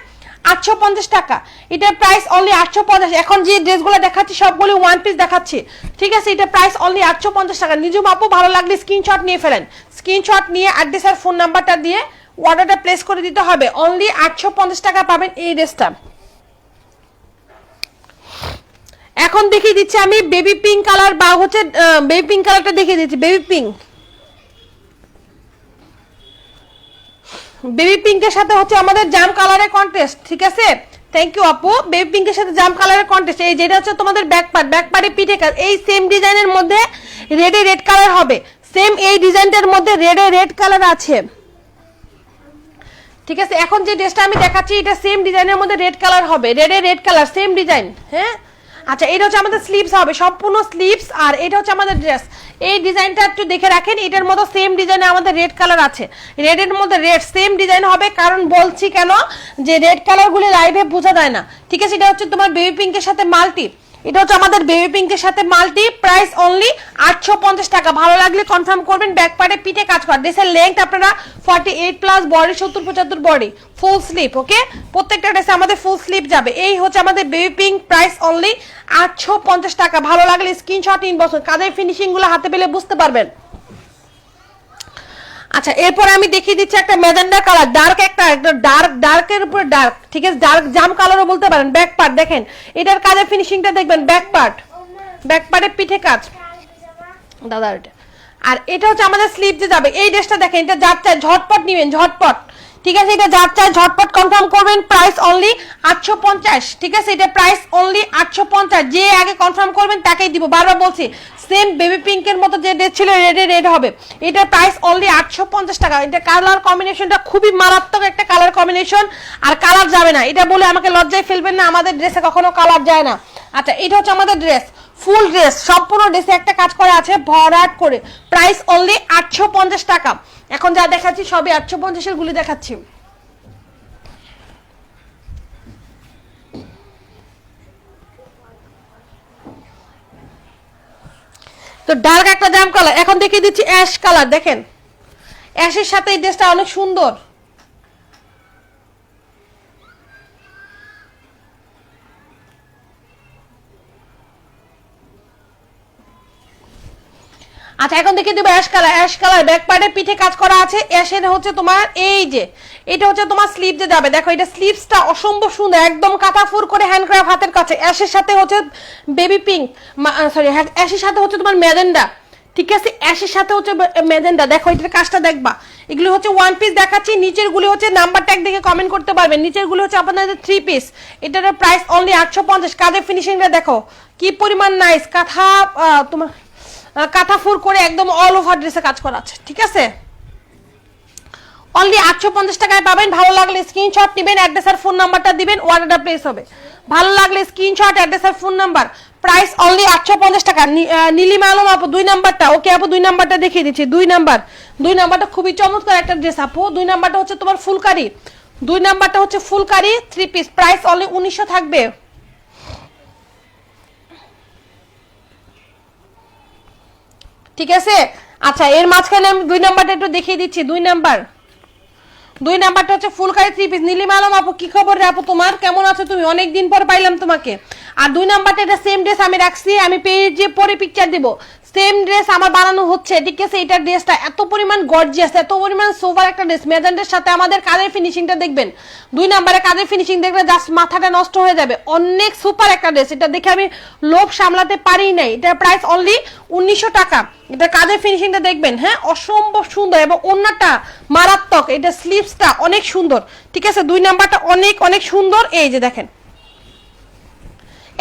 850 টাকা। এটার প্রাইস অনলি 850। এখন যে ড্রেসগুলো দেখাচ্ছি সবগুলো ওয়ান পিস দেখাচ্ছি। ঠিক আছে, এটা প্রাইস অনলি 850 টাকা। নিজুম আপু ভালো লাগলে স্ক্রিনশট নিয়ে ফেলেন, স্ক্রিনশট নিয়ে অ্যাড্রেস আর ফোন নাম্বারটা দিয়ে অর্ডারটা প্লেস করে দিতে হবে। অনলি 850 টাকা পাবেন এই ড্রেসটা। এখন দেখিয়ে দিচ্ছি আমি বেবি পিঙ্ক কালার, বা হচ্ছে বেবি পিঙ্ক কালারটা দেখিয়ে দিচ্ছি, বেবি পিঙ্কের সাথে হচ্ছে আমাদের জাম কালারের কন্ট্রাস্ট। ঠিক আছে, থ্যাংক ইউ আপু। বেবি পিঙ্কের সাথে জাম কালারের কন্ট্রাস্ট, এই যেটা হচ্ছে তোমাদের ব্যাক পার্টে পিঠে কাজ, এই সেম ডিজাইনের মধ্যে রেড কালার হবে, সেম এই ডিজাইনটার মধ্যে রেড কালার আছে। ঠিক আছে, এখন যে ড্রেসটা আমি দেখাচ্ছি এটা সেম ডিজাইনের মধ্যে রেড কালার হবে, রেড কালার সেম ডিজাইন। হ্যাঁ, আচ্ছা এটা হচ্ছে আমাদের স্লিভস হবে, সম্পূর্ণ স্লিভস, আর এটা হচ্ছে আমাদের ড্রেস। এই ডিজাইনটা একটু দেখে রাখেন, এটার মধ্যে সেম ডিজাইনে আমাদের রেড কালার আছে, রেডের মধ্যে রেড সেম ডিজাইন হবে। কারণ বলছি কেন, যে রেড কালারগুলো লাইভে বোঝা যায় না। ঠিক আছে, এটা হচ্ছে তোমার বেবি পিঙ্কের সাথে মাল্টি, এটা হচ্ছে আমাদের বেবি পিঙ্কের সাথে মাল্টি, প্রাইস অনলি 850 টাকা। ভালো লাগলে কনফার্ম করবেন। ব্যাক পার্টে পিঠে কাজ করা, ড্রেসের লেন্থ আপনারা 48+, বডি 70-75 বডি, ফুল স্লিভ। ওকে, প্রত্যেকটা ড্রেসে আমাদের ফুল স্লিভ যাবে। এই হচ্ছে আমাদের বেবি পিঙ্ক, প্রাইস অনলি 850 টাকা। ভালো লাগলে স্ক্রিনশট ইনবক্স, কাজের ফিনিশিং গুলো হাতে পেলে বুঝতে পারবেন। আচ্ছা এরপর আমি দেখিয়ে দিচ্ছি একটা ম্যাজেন্ডা কালার, একটা ডার্কের উপর ডার্ক। ঠিক আছে, ডার্ক জাম কালারও বলতে পারেন। ব্যাক পার্ট দেখেন, এটার কাজের ফিনিশিংটা দেখবেন, ব্যাক পার্টে পিঠে কাজ দাদা এটা। আর এটা হচ্ছে আমাদের স্লিভ যে যাবে, এই ড্রেসটা দেখেন, এটা যার চাই ঝটপট নিবেন, ঝটপট। ঠিক আছে, এটা যার চাই ঝটপট কনফার্ম করবেন, প্রাইস অনলি 850। ঠিক আছে, এটা প্রাইস অনলি 850, যে আগে কনফার্ম করবেন তাকেই দিব। বারবার বলছি, সেম বেবি পিঙ্কের মতো যে ড্রেস ছিল রেড হবে, এটা প্রাইস অনলি 850 টাকা। এটা কালার কম্বিনেশনটা খুবই মারাত্মক একটা কালার কম্বিনেশন, আর কালার যাবে না এটা বলে আমাকে লজ্জায় ফেলবেন না, আমাদের ড্রেসে কখনো কালার যায় না। আচ্ছা এটা হচ্ছে আমাদের ড্রেস, ফুল ড্রেস, সম্পূর্ণ ড্রেসে একটা কাজ করা আছে ভরাট করে, প্রাইস অনলি 850 টাকা। এখন যা দেখাচ্ছি সবই 850 এর গুলি দেখাচ্ছি। তো ডার্ক একটা জাম কালার, এখন দেখিয়ে দিচ্ছি অ্যাশ কালার। দেখেন অ্যাশের সাথে এই ড্রেসটা অনেক সুন্দর। আচ্ছা এখন দেখিয়ে দেবো অ্যাশ কালার, ব্যাক পার্টে পিঠে কাজ করা আছে। অ্যাশের হচ্ছে তোমার এই যে এটা হচ্ছে তোমার স্লিভ যে যাবে, দেখো এটা স্লিভসটা অসম্ভব সুন্দর, একদম কাটা ফুর করে হ্যান্ডক্রাফট হাতের কাছে। অ্যাশের সাথে হচ্ছে বেবি পিঙ্ক, সরি অ্যাশের সাথে হচ্ছে তোমার ম্যাজেন্ডা। ঠিক আছে, অ্যাশের সাথে হচ্ছে ম্যাজেন্ডা। দেখো এটার কাজটা দেখবা, এগুলো হচ্ছে ওয়ান পিস দেখাচ্ছি, নিচের গুলি হচ্ছে নাম্বার ট্যাগ দেখে কমেন্ট করতে পারবেন। নিচের গুলি হচ্ছে আপনাদের 3 পিস, এটার প্রাইস অনলি 850। কাজের ফিনিশিংটা দেখো কি পরিমাণ নাইস, কাঁথা তোমার কাঁথা ফুর করে একদম অল ওভার ড্রেসে কাজ করা আছে। ঠিক আছে, অনলি 850 টাকায় পাবেন। ভালো লাগলে স্ক্রিনশট নেবেন, অ্যাড্রেস আর ফোন নাম্বারটা দিবেন, অর্ডারটা প্লেস হবে। ভালো লাগলে স্ক্রিনশট, অ্যাড্রেস আর ফোন নাম্বার, প্রাইস অনলি 850 টাকা। নীলিমা আলম আপু 2 নাম্বারটা, ওকে আপু 2 নাম্বারটা দেখিয়ে দিচ্ছি। 2 নাম্বারটা খুবই চমৎকার একটা ড্রেস আপু। 2 নাম্বারটা হচ্ছে তোমার ফুলকারি, 2 নাম্বারটা হচ্ছে ফুলকারি 3 পিস, প্রাইস অনলি 1900 থাকবে। ঠিক আছে, আচ্ছা এর মাঝখানে আমি 2 নাম্বারটা একটু দেখিয়ে দিচ্ছি। 2 2 নাম্বারটা হচ্ছে ফুলকারি 3 পিস। নীলিমা আলম আপু কি খবর রে আপু, তোমার কেমন আছো তুমি? অনেকদিন পর পাইলাম তোমাকে। আর 2 নাম্বারটা এটা সেম ড্রেস আমি রাখছি, আমি পেজে পরে পিকচার দেব। সেম ড্রেস আমার বানানো হচ্ছে, ঠিক আছে? এটা ড্রেসটা এত পরিমাণ গর্জিয়াস, এত পরিমাণ সোভার একটা ড্রেস। মেজেন্টের সাথে আমাদের কাজের ফিনিশিংটা দেখবেন, 2 নাম্বারে কাজের ফিনিশিং দেখলে জাস্ট মাথাটা নষ্ট হয়ে যাবে। অনেক সুপার একটা ড্রেস, এটা দেখে আমি লোভ সামলাতে পারি নাই। এটার প্রাইস অনলি 1900 টাকা। এটা কাজের ফিনিশিংটা দেখবেন, হ্যাঁ, অসম্ভব সুন্দর এবং ওন্নাটা মারাত্মক। এটা স্লিভসটা অনেক সুন্দর, ঠিক আছে? 2 নাম্বারটা অনেক অনেক সুন্দর। এই যে দেখেন,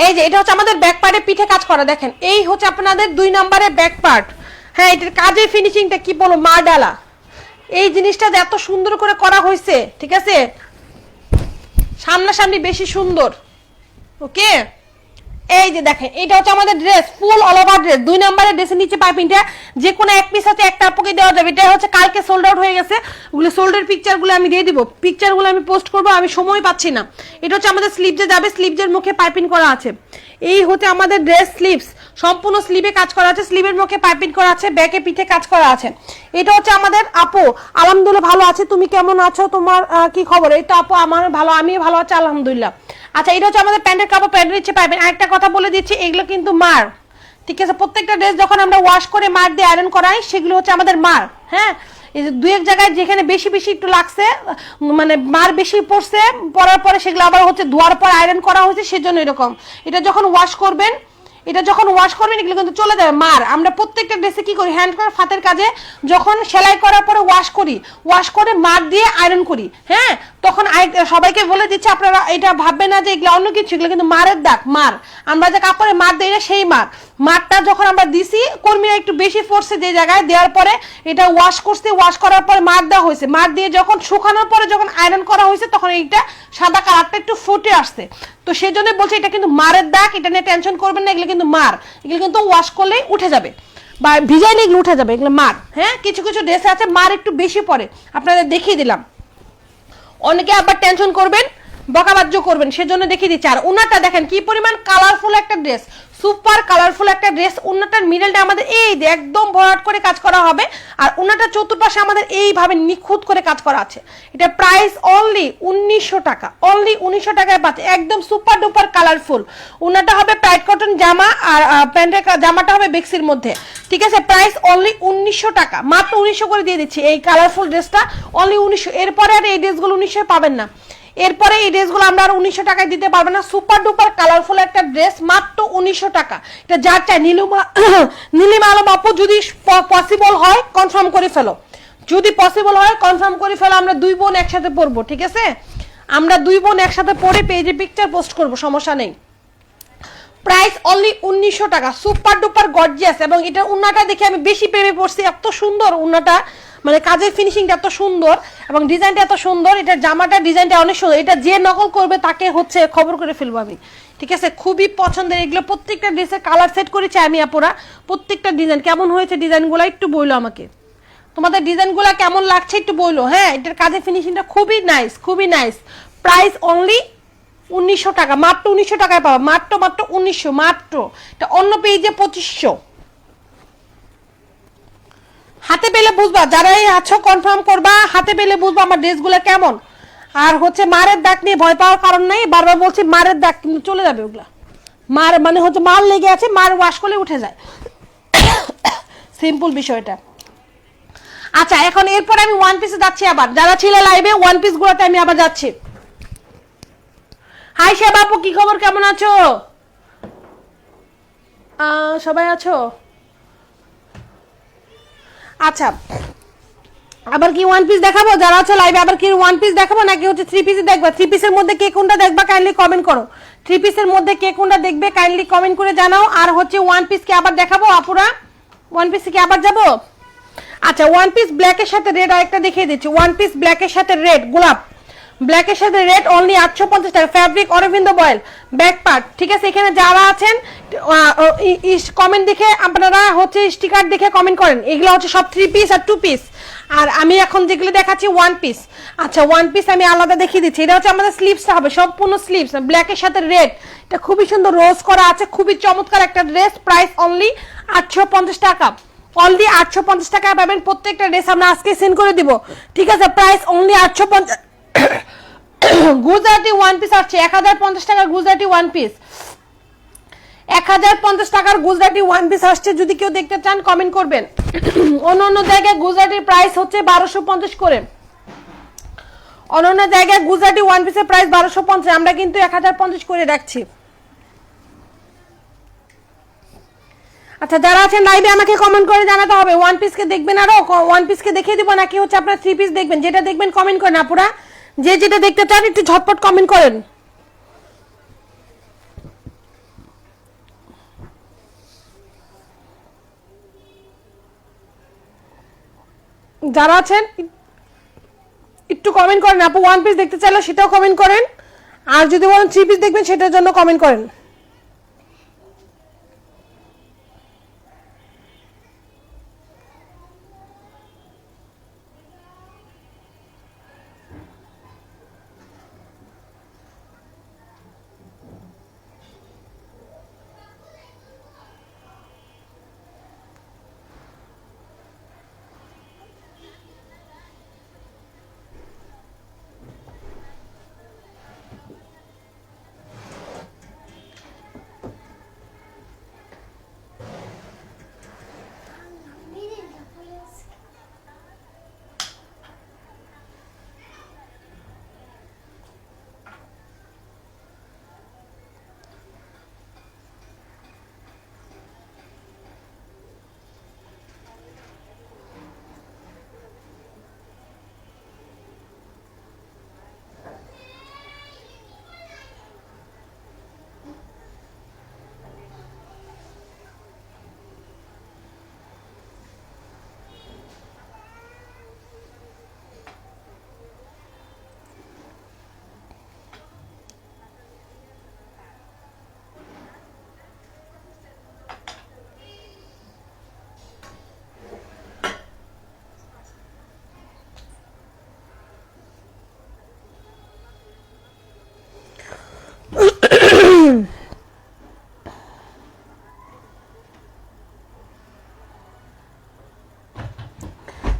এই যে এটা হচ্ছে আমাদের ব্যাক পার্টে পিঠে কাজ করা, দেখেন এই হচ্ছে আপনাদের 2 নাম্বারের ব্যাক পার্ট। হ্যাঁ, এটার কাজের ফিনিশিংটা কি বলো, মা ডালা। এই জিনিসটা এত সুন্দর করে করা হয়েছে, ঠিক আছে? সামনাসামনি বেশি সুন্দর। ওকে, এই যে দেখেন এটা হচ্ছে আমাদের ড্রেস, ফুল অল ওভার ড্রেস। 2 নাম্বারের ড্রেসের নিচে পাইপিংটা যে কোনো এক পিস আছে, একটা আপুকে দেওয়া যাবে। এটা হচ্ছে কালকে সোল্ড আউট হয়ে গেছে, ওগুলো সোল্ডের পিকচারগুলো আমি দিয়ে দিব, পিকচারগুলো আমি পোস্ট করব, আমি সময় পাচ্ছি না। এটা হচ্ছে আমাদের স্লিভসে যাবে, স্লিভসের মুখে পাইপিং করা আছে। এই হচ্ছে আমাদের ড্রেস স্লিভস, সম্পূর্ণ স্লিভে কাজ করা আছে, স্লিভের মুখে পাইপিং করা আছে, ব্যাকে পিঠে কাজ করা আছে। এটা হচ্ছে আমাদের আপু, আলহামদুলিল্লাহ ভালো আছে, তুমি কেমন আছো, তোমার কি খবর? এই তো আপু আমার ভালো, আমি ভালো আছি আলহামদুলিল্লাহ। আচ্ছা, এটা হচ্ছে আমাদের প্যান্টের কাপড়, প্যান্টের নিচে পাইবেন। আরেকটা কথা বলে দিচ্ছি, এগুলো কিন্তু মার, ঠিক আছে? প্রত্যেকটা ড্রেস যখন আমরা ওয়াশ করে মার দিয়ে আয়রন করাই, সেগুলো হচ্ছে আমাদের মার। হ্যাঁ, এই যে 2 এক জায়গায় যেখানে বেশি বেশি একটু লাগছে, মানে মার বেশি পড়ছে, পরার পরে সেগুলো আবার হচ্ছে ধোয়ার পর আয়রন করা হয়েছে, সেজন্য এরকম। এটা যখন ওয়াশ করবেন, এগুলো কিন্তু চলে যাবে মার। আমরা প্রত্যেকটা ড্রেসে কি করি, হ্যান্ড করা ফাতের কাজে যখন সেলাই করার পরে ওয়াশ করে মার দিয়ে আয়রন করি। হ্যাঁ, তখন সবাইকে বলে দিচ্ছে, আপনারা এটা ভাববেন না যে এগুলো অন্য কিছু, এগুলো কিন্তু মারের দাগ, মার। আমরা যে কাপড়ে মার দিই না, সেই মারটা যখন আমরা দিছি, কর্মীরা একটু বেশি ফোর্সে যে জায়গায় দেওয়ার পরে এটা ওয়াশ করছে, ওয়াশ করার পরে মার দেওয়া হয়েছে, মার দিয়ে যখন শুকানোর পরে যখন আয়রন করা হয়েছে, তখন এইটা সাদা কালারটা একটু ফুটে আসছে। তো সেই জন্য বলছি এটা কিন্তু মারের দাগ, এটা নিয়ে টেনশন করবেন না, এগুলো কিন্তু মার, এগুলো কিন্তু ওয়াশ করলেই উঠে যাবে বা ভিজাইলে এগুলো উঠে যাবে, এগুলো মার। হ্যাঁ, কিছু কিছু ড্রেসে আছে মার একটু বেশি পড়ে, আপনাদের দেখিয়ে দিলাম। অনেকে আবার টেনশন করবেন, বকাবাজ্য করবেন, সেজন্য দেখিয়ে দিচ্ছি। আর উনাটা দেখেন কি পরিমাণ কালারফুল একটা ড্রেস, সুপার কালারফুল একটা ড্রেস। উনাটার মিডলটা আমাদের এই একদম ভরাট করে কাজ করা হবে, আর উনাটা চতুর্পাশে আমাদের এইভাবে নিখুঁত করে কাজ করা আছে। এটা প্রাইস অনলি 1900 টাকা, অনলি 1900 টাকায় পাচ্ছে, একদম সুপার ডুপার কালারফুল। উনাটা হবে টাইট কটন জামা, আর প্যান্টের জামাটা হবে বেক্সির মধ্যে, ঠিক আছে? প্রাইস অনলি 1900 টাকা, মাত্র 1900 করে দিয়ে দিচ্ছি এই কালারফুল ড্রেসটা, অনলি 1900। এরপরে আর এই ড্রেসগুলো 1900 পাবেন না, এরপরে এই ড্রেসগুলো আমরা আর 1900 টাকায় দিতে পারবো না। সুপার ডুপার কালারফুল একটা ড্রেস, মাত্র 1900 টাকা। এটা যার চাই নীলিমা আলম আপু, যদি পসিবল হয় কনফার্ম করে ফেলো, যদি পসিবল হয় কনফার্ম করে ফেলো। আমরা 2 বোন একসাথে পরবো, ঠিক আছে? আমরা 2 বোন একসাথে পরে পেজে পিকচার পোস্ট করবো, সমস্যা নেই। প্রাইস অনলি 1900 টাকা, সুপার ডুপার গর্জিয়াস। এবং এটা উন্নাটা দেখে আমি বেশি প্রেমে পড়ছি, এত সুন্দর উন্নাটা, মানে কাজের ফিনিশিংটা এত সুন্দর এবং ডিজাইনটা এত সুন্দর। এটার জামাটা ডিজাইনটা অনেক সুন্দর, এটা যে নকল করবে তাকে হচ্ছে খবর করে ফেলবো আমি, ঠিক আছে? খুবই পছন্দের এগুলো, প্রত্যেকটা ড্রেসের কালার সেট করেছি আমি আপুরা। প্রত্যেকটা ডিজাইন কেমন হয়েছে, ডিজাইনগুলো একটু বললো আমাকে, তোমাদের ডিজাইনগুলো কেমন লাগছে একটু বললো। হ্যাঁ, এটার কাজের ফিনিশিংটা খুবই নাইস, খুবই নাইস। প্রাইস অনলি 1900 টাকা, মাত্র 1900 টাকায় পাবা, মাত্র 1900, মাত্র। এটা অন্য পেজে 2500। হাতে পেলে বুঝবা, যারাই আছো কনফার্ম করবা, হাতে পেলে বুঝবা আমার ড্রেসগুলো কেমন। আর হচ্ছে মারের দাগ নিয়ে ভয় পাওয়ার কারণ নাই, বারবার বলছি মারের দাগ কিন্তু চলে যাবে, ওগুলা মার মানে হচ্ছে মাল লেগে আছে, মার ওয়াশ করলে উঠে যায়, সিম্পল বিষয়টা। আচ্ছা, এখন এরপর আমি ওয়ান পিসে যাচ্ছি আবার, যারা ছিল লাইভে ওয়ান পিস গুলোতে আমি আবার যাচ্ছি। হাই শেব আপু, কি খবর, কেমন আছো? সবাই আছো? আচ্ছা, আবার কি ওয়ান পিস দেখাবো? যারা আছো লাইভে আবার কি ওয়ান পিস দেখাবো নাকি হচ্ছে 3 পিস দেখবা? 3 পিসের মধ্যে কে কোনটা দেখবা কাইন্ডলি কমেন্ট করো। 3 পিসের মধ্যে কে কোনটা দেখবে কাইন্ডলি কমেন্ট করে জানাও। আর হচ্ছে ওয়ান পিস কি আবার দেখাবো আপুরা? ওয়ান পিস কি আবার যাবো? আচ্ছা, ওয়ান পিস ব্ল্যাকের সাথে রেড আরেকটা দেখিয়ে দিচ্ছি। ওয়ান পিস ব্ল্যাকের সাথে রেড, গোলাপ ব্ল্যাকের সাথে রেড, অনলি 850 টাকা। Fabric Arvind voile, back part, ঠিক আছে? এখানে যারা আছেন কমেন্ট দেখে আপনারা হচ্ছে স্টিকার দেখে কমেন্ট করেন। এগুলো হচ্ছে সব 3 পিস আর 2 পিস। আর আমি এখন যেগুলো দেখাচ্ছি ওয়ান পিস। আচ্ছা, ওয়ান পিস আমি আলাদা দেখিয়ে দিচ্ছি। এটা হচ্ছে আমাদের স্লিভসটা হবে সম্পূর্ণ স্লিভস, ব্ল্যাকের সাথে রেড। এটা খুবই সুন্দর রোজ করা আছে, খুবই চমৎকার একটা ড্রেস। প্রাইস অনলি 850 টাকা, অনলি 850 টাকা পাবেন প্রত্যেকটা ড্রেস, আমরা আজকে সেন্ড করে দিব, ঠিক আছে? Price only 850। Gujarati one piece আসছে 1050 টাকার গুজরাটি ওয়ান পিস, 1050 টাকার গুজরাটি ওয়ান পিস আসছে। যদি কেউ দেখতে চান কমেন্ট করবেন। অন্য অন্য জায়গায় গুজরাটির প্রাইস হচ্ছে 1250 করে, অন্য অন্য জায়গায় গুজরাটি ওয়ান পিসের প্রাইস 1250, আমরা কিন্তু 1050 করে রাখছি। আচ্ছা, যারা আছেন লাইভে আমাকে কমেন্ট করে জানাতে হবে ওয়ান পিসকে দেখবেন, আরো ওয়ান পিসকে দেখিয়ে দিব নাকি হচ্ছে আপনারা থ্রি পিস দেখবেন? যেটা দেখবেন কমেন্ট করেন আপুরা, যে যেটা দেখতে চান একটু ঝটপট কমেন্ট করেন। যারা আছেন একটু কমেন্ট করেন আপু, ওয়ান পিস দেখতে চাইলে সেটাও কমেন্ট করেন, আর যদি বলেন থ্রি পিস দেখবেন সেটার জন্য কমেন্ট করেন।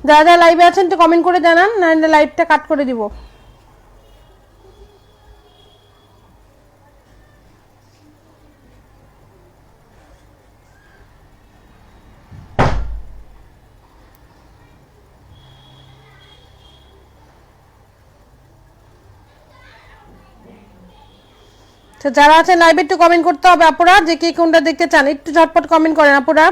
যারা যারা লাইভে আছেন তো কমেন্ট করে জানান, নাহলে লাইভটা কাট করে দিব। যারা আছেন লাইভে একটু কমেন্ট করতে হবে আপুরা, যে কে কোনটা দেখতে চান একটু ঝটপট কমেন্ট করেন আপুরা।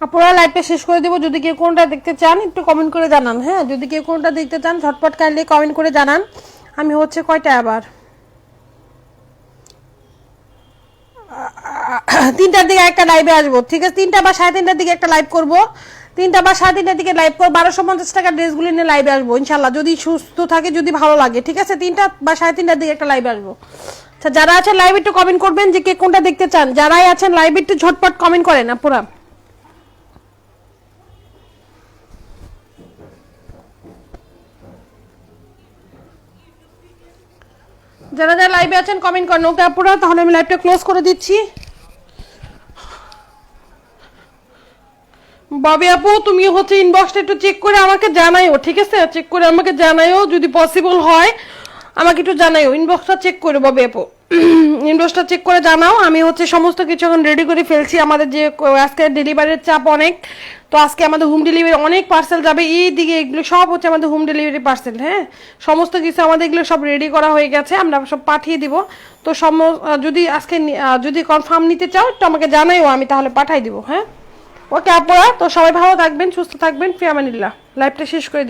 আপনারা লাইভটা শেষ করে দিব, যদি কেউ কোনটা দেখতে চান একটু কমেন্ট করে জানান। হ্যাঁ, যদি কেউ কোনটা দেখতে চান ঝটপট কাইন্ডলি কমেন্ট করে জানান। আমি হচ্ছে কয়টা আবার 3টার দিকে একটা লাইভে আসবো, ঠিক আছে? 3টা বা 3:30টার দিকে একটা লাইভ করব, 3টা বা 3:30টার দিকে লাইভ করবো। 1250 টাকার ড্রেসগুলি নিয়ে লাইভে আসবো ইনশাল্লাহ, যদি সুস্থ থাকে, যদি ভালো লাগে, ঠিক আছে? 3টা বা 3:30টার দিকে একটা লাইভে আসবো। আচ্ছা, যারা আছেন লাইভ একটু কমেন্ট করবেন যে কে কোনটা দেখতে চান। যারাই আছেন লাইভ একটু ঝটপট কমেন্ট করেন আপুরা। যারা যারা লাইভে আছেন কমেন্ট করেন ওকে আপুরা, তাহলে আমি লাইভটা ক্লোজ করে দিচ্ছি। ববি আপু, তুমি হচ্ছে ইনবক্সটা একটু চেক করে আমাকে জানাইও, ঠিক আছে? চেক করে আমাকে জানাইও, যদি পসিবল হয় আমাকে একটু জানাইও। ইনবক্সটা চেক করে ববি আপু, ইনবক্সটা চেক করে জানাও। আমি হচ্ছে সমস্ত কিছু এখন রেডি করে ফেলছি। আমাদের যে আজকে ডেলিভারির চাপ অনেক, তো আজকে আমাদের হোম ডেলিভারি অনেক পার্সেল যাবে এই দিকে, এগুলো সব হচ্ছে আমাদের হোম ডেলিভারি পার্সেল। হ্যাঁ, সমস্ত কিছু আমাদের এগুলো সব রেডি করা হয়ে গেছে, আমরা সব পাঠিয়ে দিব। তো যদি আজকে যদি কনফার্ম নিতে চাও একটু আমাকে জানাইও, আমি তাহলে পাঠাই দিব। হ্যাঁ, ওকে আপুরা, তো সবাই ভালো থাকবেন, সুস্থ থাকবেন, ফি আমানিল্লাহ। লাইভটা শেষ করে দিই।